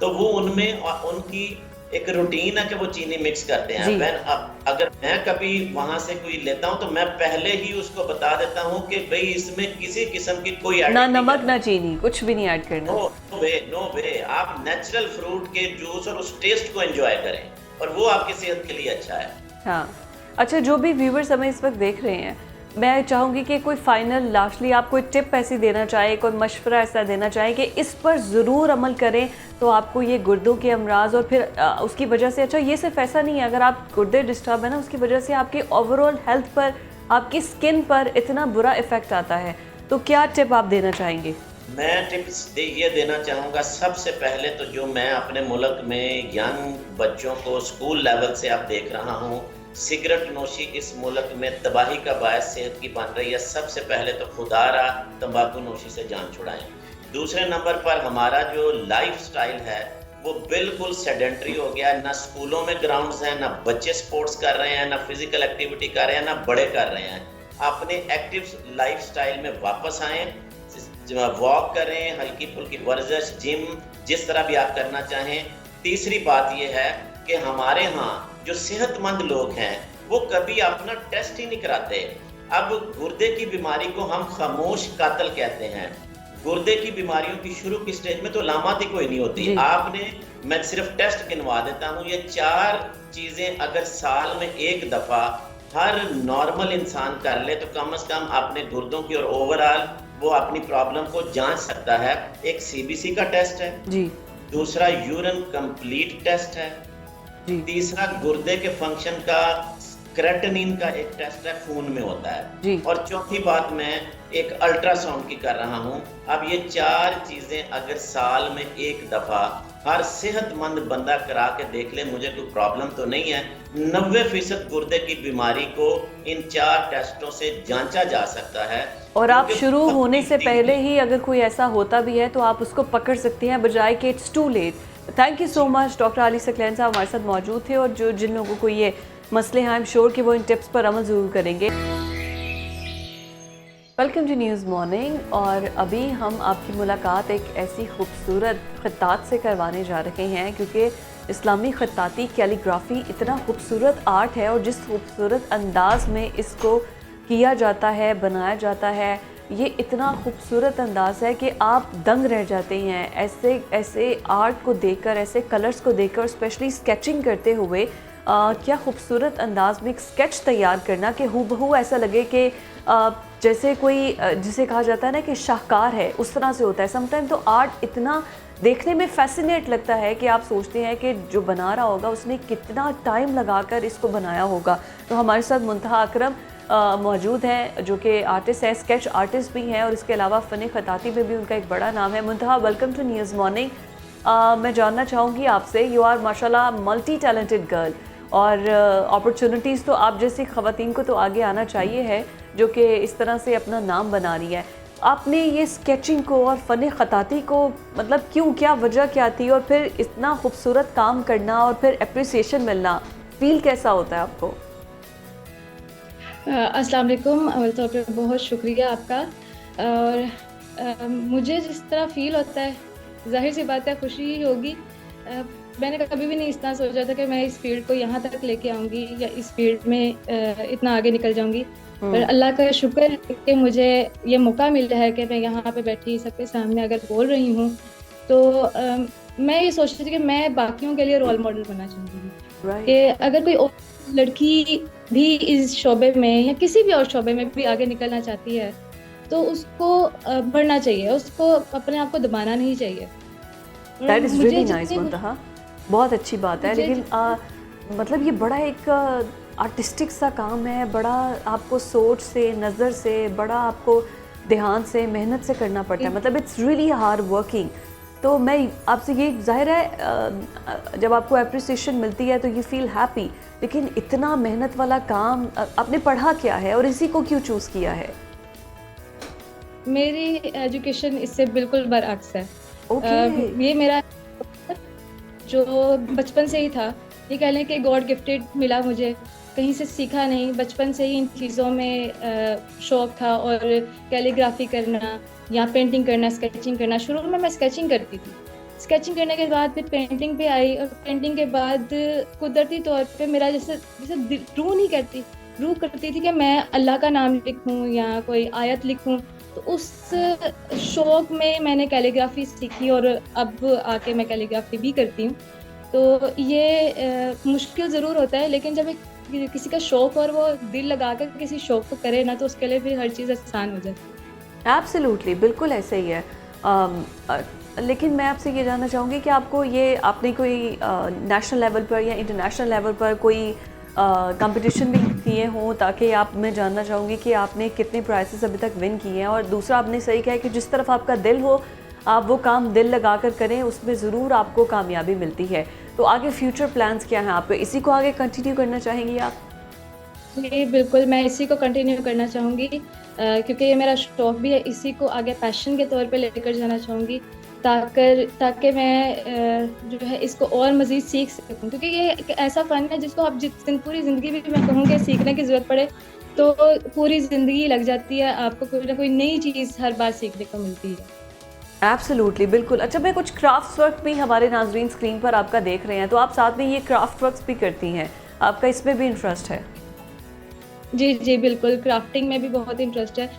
तो वो उनमें उनकी एक रूटीन है कि वो चीनी मिक्स करते हैं। जी। अगर मैं कभी वहां से कोई लेता हूँ तो मैं पहले ही उसको बता देता हूँ कि भाई इसमें किसी किस्म की कोई ना एडिंग नहीं नमक करना। ना चीनी, कुछ भी नहीं ऐड करना। नो वे, आप नेचुरल फ्रूट के जूस और उस टेस्ट को एंजॉय करें, और वो आपकी सेहत के लिए अच्छा है। हाँ, अच्छा, जो भी व्यूवर्स हमें इस वक्त देख रहे हैं, मैं चाहूँगी कि कोई फाइनल लास्टली आप कोई टिप ऐसी देना चाहें, कोई मशवरा ऐसा देना चाहें कि इस पर ज़रूर अमल करें तो आपको ये गुर्दों के अमराज और फिर उसकी वजह से, अच्छा ये सिर्फ ऐसा नहीं है, अगर आप गुर्दे डिस्टर्ब है ना, उसकी वजह से आपकी ओवरऑल हेल्थ पर, आपकी स्किन पर इतना बुरा इफ़ेक्ट आता है, तो क्या टिप आप देना चाहेंगे? मैं टिप्स ये देना चाहूँगा। सबसे पहले तो जो मैं अपने मुल्क में यंग बच्चों को स्कूल लेवल से आप देख रहा हूँ, सिगरेट नोशी इस मुल्क में तबाही का बायस सेहत की बन रही है। सबसे पहले तो खुदारा तंबाकू नोशी से जान छुड़ाएं। दूसरे नंबर पर हमारा जो लाइफ स्टाइल है वो बिल्कुल सेडेंट्री हो गया है। ना स्कूलों में ग्राउंड्स हैं, ना बच्चे स्पोर्ट्स कर रहे हैं, ना फिजिकल एक्टिविटी कर रहे हैं, ना बड़े कर रहे हैं। अपने एक्टिव लाइफ स्टाइल में वापस आएँ, वॉक करें, हल्की फुल्की वर्जिश, जिम, जिस तरह भी आप करना चाहें। तीसरी बात यह है कि हमारे यहाँ जो सेहतमंद लोग हैं वो कभी अपना टेस्ट ही नहीं कराते। अब गुर्दे की बीमारी को हम खामोश कातिल कहते हैं। गुर्दे की बीमारियों की शुरू की स्टेज में तो लामत ही कोई नहीं होती। मैं सिर्फ टेस्ट गिनवा देता हूँ, ये 4 चीजें अगर साल में एक दफा हर नॉर्मल इंसान कर ले तो कम से कम अपने गुर्दों की और ओवरऑल वो अपनी प्रॉब्लम को जांच सकता है। एक सीबीसी का टेस्ट है जी, दूसरा यूरिन कंप्लीट टेस्ट है जी, तीसरा गुर्दे के फंक्शन का क्रेटिनिन का एक टेस्ट है, खून में होता है जी। और चौथी बात मैं एक अल्ट्रासाउंड की कर रहा हूँ। अब ये 4 चीजें अगर साल में एक दफा हर सेहतमंद बंदा करा के देख ले, मुझे कोई प्रॉब्लम तो नहीं है। 90% गुर्दे की बीमारी को इन 4 टेस्टों से जांचा जा सकता है। और आप शुरू होने से पहले ही अगर कोई ऐसा होता भी है तो आप उसको पकड़ सकती हैं, बजाय कि it's too late. Thank you so much, doctor Ali Saqlain साहब हमारे साथ मौजूद थे, और जिन लोगों को ये मसले हैं, आई एम श्योर कि वो इन टिप्स पर अमल ज़रूर करेंगे। वेलकम टू न्यूज़ मॉर्निंग, और अभी हम आपकी मुलाकात एक ऐसी खूबसूरत खत्तात से करवाने जा रहे हैं, क्योंकि इस्लामी खत्ताती कैलीग्राफी इतना खूबसूरत आर्ट है, और जिस खूबसूरत अंदाज में इसको किया जाता है, बनाया जाता है, ये इतना खूबसूरत अंदाज़ है कि आप दंग रह जाते हैं ऐसे आर्ट को देखकर, ऐसे कलर्स को देखकर, स्पेशली स्केचिंग करते हुए। क्या खूबसूरत अंदाज में एक स्केच तैयार करना कि हूबहू ऐसा लगे कि जैसे कोई जिसे कहा जाता है ना कि शाहकार है, उस तरह से होता है। समटाइम तो आर्ट इतना देखने में फैसिनेट लगता है कि आप सोचते हैं कि जो बना रहा होगा उसने कितना टाइम लगाकर इसको बनाया होगा। तो हमारे साथ मुंतहा अकरम मौजूद हैं, जो कि आर्टिस्ट है, स्केच आर्टिस्ट भी हैं, और इसके अलावा फ़न ख़ताती में भी उनका एक बड़ा नाम है। मुंतहा, वेलकम टू न्यूज़ मॉर्निंग। मैं जानना चाहूँगी आपसे, यू आर माशाल्लाह मल्टी टैलेंटेड गर्ल, और अपॉर्चुनिटीज़ तो आप जैसी ख़वातीन को तो आगे आना चाहिए है, जो कि इस तरह से अपना नाम बना रही है। आपने ये स्केचिंग को और फ़न ख़ताती को मतलब क्यों, क्या वजह क्या थी, और फिर इतना खूबसूरत काम करना और फिर अप्रिसिएशन मिलना, फ़ील कैसा होता है आपको? अस्सलाम वालेकुम। अव्वल तौर पे बहुत शुक्रिया आपका। और मुझे जिस तरह फ़ील होता है, ज़ाहिर सी बात है खुशी ही होगी। मैंने कभी भी नहीं इतना सोचा था कि मैं इस फील्ड को यहाँ तक लेके आऊँगी या इस फील्ड में इतना आगे निकल जाऊँगी, पर अल्लाह का शुक्र है कि मुझे ये मौका मिला है कि मैं यहाँ पे बैठी सबके सामने अगर बोल रही हूँ। तो मैं ये सोचती थी कि मैं बाकियों के लिए रोल मॉडल बनना चाहूँगी कि अगर कोई और लड़की भी इस शोबे में या किसी भी और शोबे में भी आगे निकलना चाहती है तो उसको बढ़ना चाहिए, उसको अपने आप को दबाना नहीं चाहिए। दैट इज़ रियली नाइस मुंतहा, बहुत अच्छी बात है। लेकिन मतलब ये बड़ा एक आर्टिस्टिक सा काम है, बड़ा आपको सोच से, नज़र से, बड़ा आपको ध्यान से, मेहनत से करना पड़ता है। मतलब इट्स रियली हार्ड वर्किंग। तो मैं आपसे ये, जाहिर है जब आपको अप्रिसिएशन मिलती है तो यू फील हैप्पी, लेकिन इतना मेहनत वाला काम आपने पढ़ा क्या है और इसी को क्यों चूज़ किया है? मेरी एजुकेशन इससे बिल्कुल बरअक्स है। ये मेरा जो बचपन से ही था, ये कह लें कि गॉड गिफ्टेड मिला मुझे, कहीं से सीखा नहीं, बचपन से ही इन चीज़ों में शौक़ था। और कैलीग्राफी करना या पेंटिंग करना, स्केचिंग करना, शुरू में मैं स्केचिंग करती थी, स्केचिंग करने के बाद फिर पेंटिंग पे आई, और पेंटिंग के बाद कुदरती तौर पे मेरा जैसे जैसे रूह करती थी कि मैं अल्लाह का नाम लिखूं या कोई आयत लिखूं। तो उस शौक में मैंने कैलीग्राफी सीखी और अब आके मैं कैलीग्राफी भी करती हूँ। तो ये मुश्किल ज़रूर होता है, लेकिन जब एक किसी का शौक और वो दिल लगाकर किसी शौक को करे ना, तो उसके लिए फिर हर चीज़ आसान हो जाती है। एब्सोल्युटली, बिल्कुल ऐसे ही है। लेकिन मैं आपसे ये जानना चाहूँगी कि आपने कोई नेशनल लेवल पर या इंटरनेशनल लेवल पर कोई कंपटीशन भी किए हों, ताकि मैं जानना चाहूँगी कि आपने कितने प्राइजेस अभी तक विन किए हैं। और दूसरा, आपने सही कहा कि जिस तरफ आपका दिल हो आप वो काम दिल लगा कर करें, उसमें ज़रूर आपको कामयाबी मिलती है। तो आगे फ्यूचर प्लान्स क्या हैं आपके? इसी को आगे कंटिन्यू करना चाहेंगी आप? जी बिल्कुल, मैं इसी को कंटिन्यू करना चाहूँगी, क्योंकि ये मेरा शौक भी है। इसी को आगे पैशन के तौर पे लेकर जाना चाहूँगी, ताकि मैं जो है इसको और मज़ीद सीख सकूँ, क्योंकि ये एक ऐसा फ़न है जिसको आप जिस दिन पूरी ज़िंदगी भी मैं कहूँ कि सीखने की ज़रूरत पड़े तो पूरी ज़िंदगी लग जाती है, आपको कोई ना कोई नई चीज़ हर बार सीखने को मिलती है। एब्सोल्युटली, बिल्कुल। अच्छा, मैं कुछ क्राफ्ट वर्क भी हमारे नाजरीन स्क्रीन पर आपका देख रहे हैं, तो आप साथ में ये क्राफ्ट वर्क्स भी करती हैं, आपका इसमें भी इंटरेस्ट है? जी जी बिल्कुल, क्राफ्टिंग में भी बहुत इंटरेस्ट है।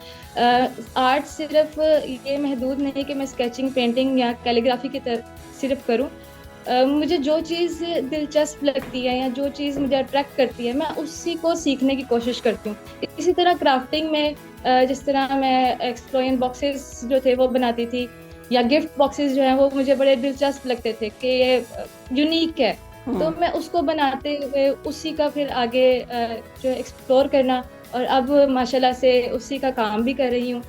आर्ट सिर्फ ये महदूद नहीं कि मैं स्केचिंग, पेंटिंग या कैलीग्राफी की तरफ सिर्फ करूं। मुझे जो चीज़ दिलचस्प लगती है या जो चीज़ मुझे अट्रैक्ट करती है, मैं उसी को सीखने की कोशिश करती हूँ। इसी तरह क्राफ्टिंग में जिस तरह मैं एक्सप्लोइन बॉक्सेस जो थे वो बनाती थी, या गिफ्ट बॉक्सेस जो हैं वो मुझे बड़े दिलचस्प लगते थे कि ये यूनिक है, तो मैं उसको बनाते हुए उसी का फिर आगे जो एक्सप्लोर करना, और अब माशाल्लाह से उसी का काम भी कर रही हूँ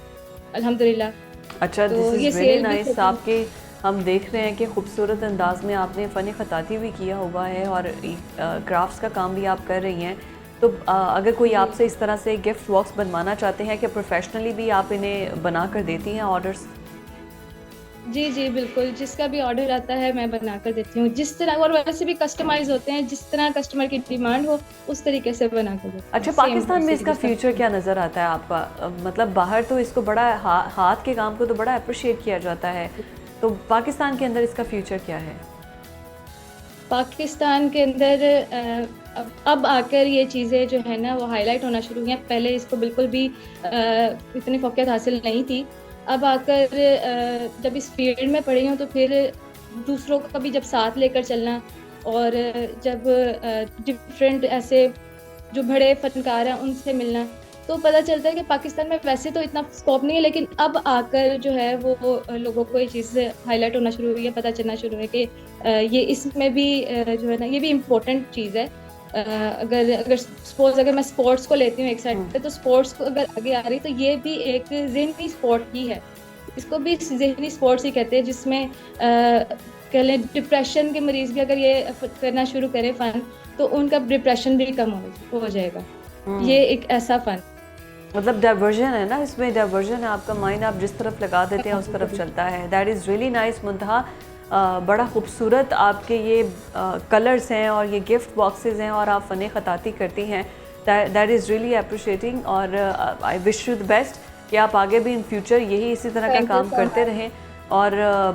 अल्हम्दुलिल्लाह। अच्छा, तो दिस ये इज़ वेरी सेल भी नाइस। करती हूँ। आपके हम देख रहे हैं कि खूबसूरत अंदाज में आपने फ़न ख़ताती भी किया हुआ है और क्राफ्ट्स का काम भी आप कर रही हैं। तो अगर कोई आपसे इस तरह से गिफ्ट बॉक्स बनवाना चाहते हैं कि प्रोफेशनली भी आप इन्हें बना कर देती हैं ऑर्डर्स? जी जी बिल्कुल, जिसका भी ऑर्डर आता है मैं बना कर देती हूँ, जिस तरह, और वैसे भी कस्टमाइज होते हैं, जिस तरह कस्टमर की डिमांड हो उस तरीके से बना कर देती हूँ। अच्छा, Same पाकिस्तान में वैसे इसका जिस तरह- फ्यूचर क्या नज़र आता है आपका? मतलब बाहर तो इसको बड़ा हाथ के काम को तो बड़ा अप्रिशिएट किया जाता है, तो पाकिस्तान के अंदर इसका फ्यूचर क्या है? पाकिस्तान के अंदर अब आकर ये चीज़ें जो है ना वो हाईलाइट होना शुरू हुई हैं। पहले इसको बिल्कुल भी इतनी फ़ोक़ियत हासिल नहीं थी। अब आकर जब इस फील्ड में पड़ी हूँ, तो फिर दूसरों का भी जब साथ लेकर चलना, और जब डिफरेंट ऐसे जो बड़े फ़नकार हैं उनसे मिलना, तो पता चलता है कि पाकिस्तान में वैसे तो इतना स्कोप नहीं है, लेकिन अब आकर जो है वो लोगों को ये चीज़ हाईलाइट होना शुरू हुई है, पता चलना शुरू है कि ये इसमें भी जो है ना ये भी इम्पोर्टेंट चीज़ है। अगर मैं स्पोर्ट्स को लेती हूँ एक साइड पे, तो स्पोर्ट्स को अगर आगे आ रही, तो ये भी एक ज़हनी स्पोर्ट ही है, इसको भी ज़हनी स्पोर्ट्स ही कहते हैं, जिसमें कह लें डिप्रेशन के मरीज़ भी अगर ये करना शुरू करें फ़न, तो उनका डिप्रेशन भी कम हो जाएगा। ये एक ऐसा फ़न, मतलब डाइवर्जन है ना, इसमें डाइवर्जन है, आपका माइंड आप जिस तरफ लगा देते हैं उस तरफ चलता है। That is really nice Muntaha. बड़ा खूबसूरत आपके ये कलर्स हैं और ये गिफ्ट बॉक्सेस हैं और आप फ़न ख़ताती करती हैं। दैट इज़ रियली अप्रिशिएटिंग, और I wish you the best कि आप आगे भी इन फ्यूचर यही इसी तरह का काम करते रहें। और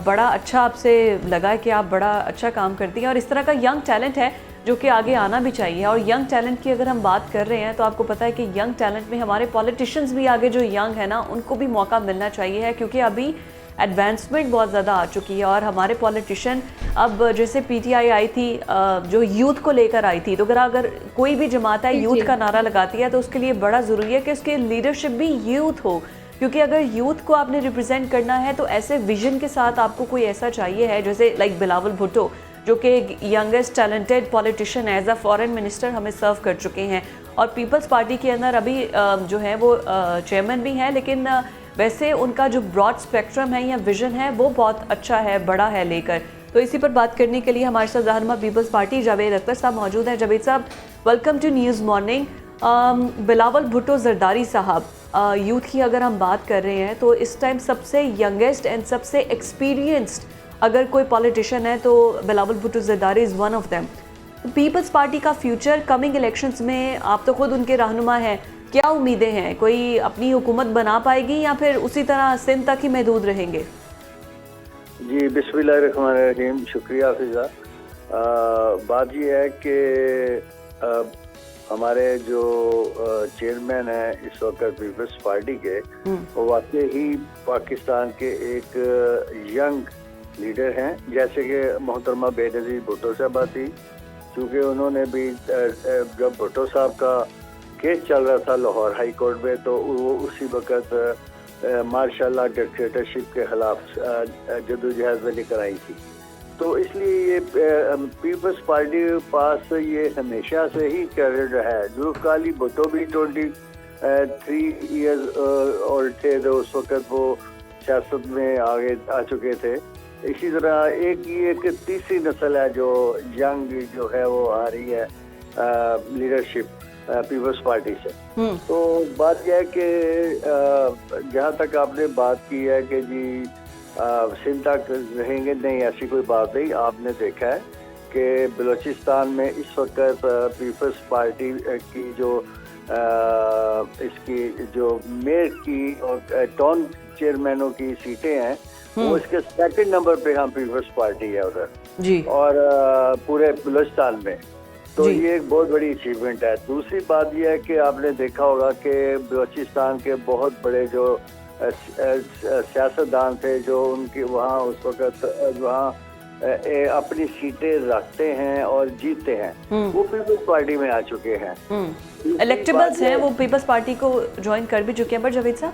बड़ा अच्छा आपसे लगा कि आप बड़ा अच्छा काम करती हैं, और इस तरह का यंग टैलेंट है जो कि आगे आना भी चाहिए। और यंग टैलेंट की अगर हम बात कर रहे हैं, तो आपको पता है कि यंग टैलेंट में हमारे पॉलिटिशियंस भी आगे जो यंग है ना, उनको भी मौका मिलना चाहिए है, क्योंकि अभी एडवांसमेंट बहुत ज़्यादा आ चुकी है। और हमारे पॉलिटिशियन, अब जैसे पीटीआई आई थी जो यूथ को लेकर आई थी, तो अगर कोई भी जमात है यूथ का नारा लगाती है, तो उसके लिए बड़ा ज़रूरी है कि उसकी लीडरशिप भी यूथ हो, क्योंकि अगर यूथ को आपने रिप्रेजेंट करना है तो ऐसे विजन के साथ आपको कोई ऐसा चाहिए है, जैसे लाइक बिलावल भुट्टो जो कि youngest talented politician as a foreign minister हमें सर्व कर चुके हैं, और पीपल्स पार्टी के अंदर अभी जो है वो चेयरमैन भी हैं, लेकिन वैसे उनका जो ब्रॉड स्पेक्ट्रम है या विजन है वो बहुत अच्छा है, बड़ा है लेकर। तो इसी पर बात करने के लिए हमारे साथ रहनुमा पीपल्स पार्टी जावेद अख्तर साहब मौजूद हैं। जावेद साहब, welcome to news morning. Bilawal Bhutto Zardari साहब, यूथ की अगर हम बात कर रहे हैं, तो इस टाइम सबसे यंगेस्ट एंड सबसे एक्सपीरियंस्ड अगर कोई पॉलिटिशियन है तो Bilawal Bhutto Zardari is one of them. तो पीपल्स पार्टी का फ्यूचर कमिंग इलेक्शंस में, आप तो खुद उनके रहनुमा हैं, क्या उम्मीदें हैं? कोई अपनी हुकूमत बना पाएगी या फिर उसी तरह सिंध तक ही महदूद रहेंगे? जी, बिस्मिल्लाहिर्रहमानिर्रहीम। शुक्रिया फिज़ा। बात ये है कि हमारे जो चेयरमैन हैं इस वक्त पीपल्स पार्टी के, वो वाकई ही पाकिस्तान के एक यंग लीडर हैं। जैसे कि मोहतरमा बेनज़ीर भुट्टो साहबा थी, क्योंकि उन्होंने भी जब भुट्टो साहब का केस चल रहा था लाहौर हाई कोर्ट में, तो वो उसी वक्त मार्शल डिक्टेटरशिप के खिलाफ जदोजहद में लेकर आई थी। तो इसलिए ये पीपल्स पार्टी के पास ये हमेशा से ही क्रेडिट है। जुल्फ़िकार भुट्टो भी 23 ईयर्स ओल्ड थे तो उस वक्त वो सियासत में आगे आ चुके थे। इसी तरह एक तीसरी नस्ल है जो यंग जो है वो आ रही है लीडरशिप पीपल्स पार्टी से। तो बात यह है कि जहाँ तक आपने बात की है कि जी सिंध तक रहेंगे, नहीं, ऐसी कोई बात नहीं। आपने देखा है कि बलूचिस्तान में इस वक्त पीपल्स पार्टी की जो इसकी जो मेयर की और टाउन चेयरमैनों की सीटें हैं, वो इसके सेकंड नंबर पे हम पीपल्स पार्टी है उधर जी, और पूरे बलूचिस्तान में। तो ये एक बहुत बड़ी अचीवमेंट है। दूसरी बात यह है कि आपने देखा होगा कि बलूचिस्तान के बहुत बड़े जो सियासतदान थे जो उनकी वहाँ उस वक्त वहाँ अपनी सीटें रखते हैं और जीतते हैं, वो पीपल्स पार्टी में आ चुके हैं। इलेक्टेबल्स हैं, वो पीपल्स पार्टी को ज्वाइन कर भी चुके हैं। बट जावेद साहब,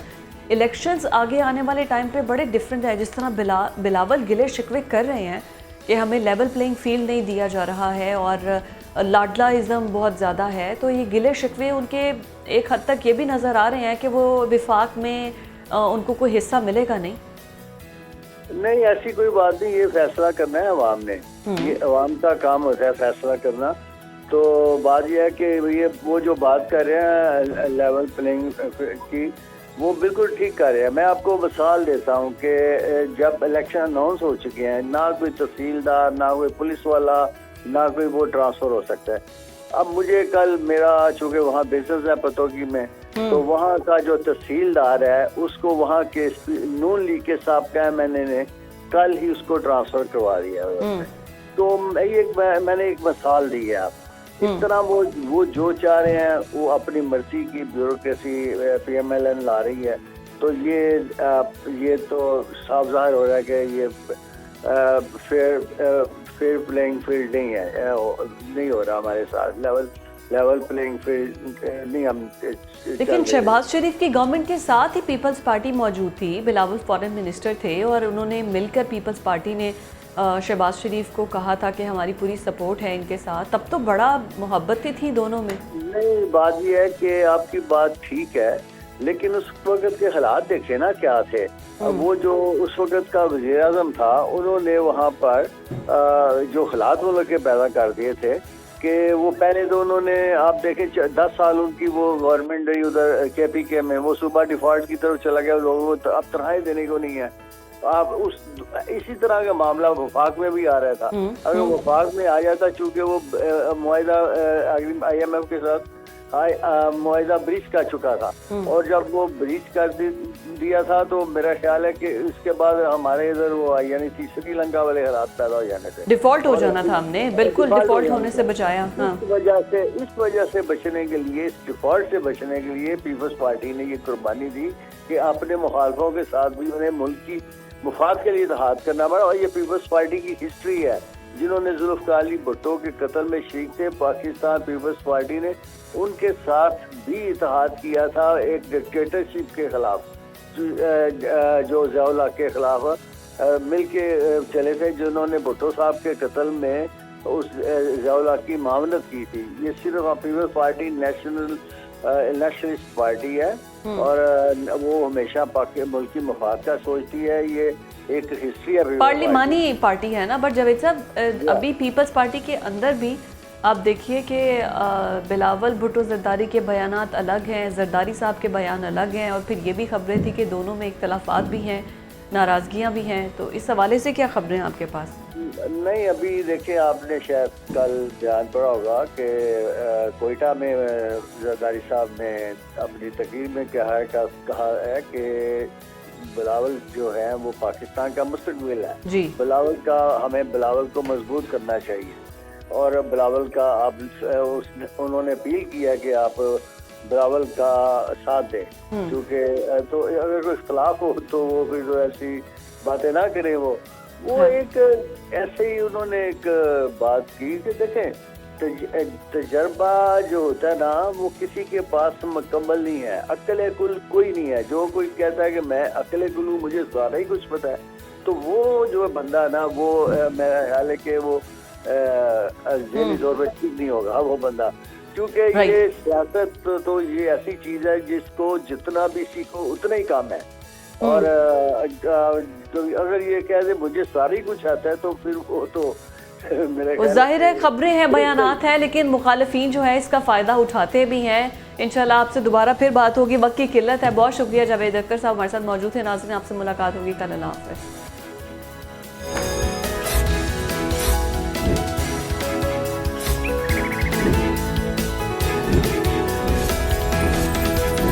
इलेक्शंस आगे आने वाले टाइम पे बड़े डिफरेंट है। जिस तरह बिलावल गिले शिकवे कर रहे हैं कि हमें लेवल प्लेइंग फील्ड नहीं दिया जा रहा है और लाडलाइज़म बहुत ज़्यादा है, तो ये गिले शिकवे उनके एक हद तक ये भी नज़र आ रहे हैं कि वो विफाक में उनको कोई हिस्सा मिलेगा नहीं। नहीं, ऐसी कोई बात नहीं। ये फैसला करना है अवाम ने, ये अवाम का काम होता है फैसला करना। तो बात यह है कि ये वो जो बात कर रहे हैं लेवल प्लेइंग की, वो बिल्कुल ठीक कर रहे हैं। मैं आपको मिसाल देता हूँ कि जब इलेक्शन अनाउंस हो चुके हैं, ना कोई तहसीलदार, ना कोई पुलिस वाला, ना कोई वो ट्रांसफ़र हो सकता है। अब मुझे कल मेरा चूँकि वहाँ बिजनेस है पतोगी में, तो वहाँ का जो तहसीलदार है उसको वहाँ के नून लीग के साबका मैंने ने कल ही उसको ट्रांसफ़र करवा दिया। तो मैंने एक मिसाल दी है। आप इस तरह वो जो चाह रहे हैं वो अपनी मर्जी की ब्यूरोक्रेसी PMLN ला रही है। तो ये तो साफ जाहिर हो रहा है कि ये फेयर प्लेइंग फील्ड नहीं है, नहीं हो रहा हमारे साथ। लेवल प्लेइंग फील्ड नहीं हम। लेकिन शहबाज शरीफ की गवर्नमेंट के साथ ही पीपल्स पार्टी मौजूद थी। बिलावल फॉरेन मिनिस्टर थे और उन्होंने मिलकर पीपल्स पार्टी ने शहबाज शरीफ को कहा था कि हमारी पूरी सपोर्ट है इनके साथ। तब तो बड़ा मोहब्बत थी दोनों में। नहीं, बात यह है कि आपकी बात ठीक है, लेकिन उस वक्त के हालात देखे ना क्या थे। वो जो उस वक्त का वज़ीर आज़म था, उन्होंने वहाँ पर जो हालात वो लोग पैदा कर दिए थे कि वो पहले तो उन्होंने, आप देखें 10 साल उनकी वो गवर्नमेंट रही उधर KPK में, वो सुबह डिफॉल्ट की तरफ चला गया। लोगों को अब तनख्वाही देने को नहीं है। आप इसी तरह का मामला वफाक में भी आ रहा था। अगर वफाक में आ जाता, चूँकि वो मुआहिदा IMF के साथ मुआहिदा ब्रीच कर चुका था, और जब वो ब्रीच कर दिया था तो मेरा ख्याल है कि उसके बाद हमारे इधर वो यानी श्रीलंका वाले हालात पैदा हो जाने थे। डिफॉल्ट हो जाना था, हमने बिल्कुल डिफॉल्ट होने से बचाया। इस वजह से बचने के लिए, इस डिफॉल्ट से बचने के लिए पीपल्स पार्टी ने ये कुर्बानी दी कि अपने मुखालफों के साथ भी उन्हें मुल्क की मुफाद के लिए इत्तेहाद करना पड़ा। और ये पीपल्स पार्टी की हिस्ट्री है। जिन्होंने जुल्फ़िकार भुट्टो के कत्ल में शरीक थे, पाकिस्तान पीपल्स पार्टी ने उनके साथ भी इत्तेहाद किया था एक डिक्टेटरशिप के खिलाफ, जो ज़िया-उल-हक के खिलाफ मिल के चले थे, जिन्होंने भुट्टो साहब के कत्ल में उस ज़िया-उल-हक की मामनत की थी। ये सिर्फ पीपल्स पार्टी नेशनलिस्ट पार्टी है और वो हमेशा मुल्क की मफाद का सोचती है। ये एक हिस्ट्री है, पार्लिमानी पार्टी है ना। बट जावेद साहब, अभी पीपल्स पार्टी के अंदर भी आप देखिए कि बिलावल भुट्टो जरदारी के बयानात अलग हैं, जरदारी साहब के बयान अलग हैं, और फिर ये भी खबरें थी कि दोनों में इख्तलाफात भी हैं, नाराज़गियाँ भी हैं। तो इस हवाले से क्या खबरें आपके पास? नहीं, अभी देखिए, आपने शायद कल बयान पढ़ा होगा कि कोयटा में जरदारी साहब ने अपनी तकरीर में कहा है कि बिलावल जो है वो पाकिस्तान का मुस्तकबिल है। जी हमें बिलावल को मजबूत करना चाहिए और बिलावल का उन्होंने अपील किया कि आप बिलावल का साथ दें, क्योंकि तो अगर कोई इख्तलाफ हो तो वो फिर तो ऐसी बातें ना करें। वो एक ऐसे ही उन्होंने एक बात की कि देखें तजर्बा जो होता है ना वो किसी के पास मुकम्मल नहीं है, अक्ल कुल कोई नहीं है। जो कोई कहता है कि मैं अक्ल कुल हूँ, मुझे सारा ही कुछ पता है, तो वो जो बंदा है ना वो मेरा ख्याल है कि वो ज़हनी तौर पर ठीक नहीं होगा वो बंदा, क्योंकि ये सियासत तो ये ऐसी चीज है जिसको जितना भी सीखो उतना ही काम है। और तो अगर ये कह दे मुझे सारी कुछ आता है तो फिर वो तो वो जाहिर है खबरें हैं, बयानात हैं, लेकिन मुखालिफिन जो है इसका फ़ायदा उठाते भी हैं। इंशाल्लाह आपसे दोबारा फिर बात होगी, वक्त की किल्लत है। बहुत शुक्रिया जावेद अख्तर साहब हमारे साथ मौजूद थे। नाज़रीन आपसे मुलाकात होगी कल। अल्लाह हाफ़िज़।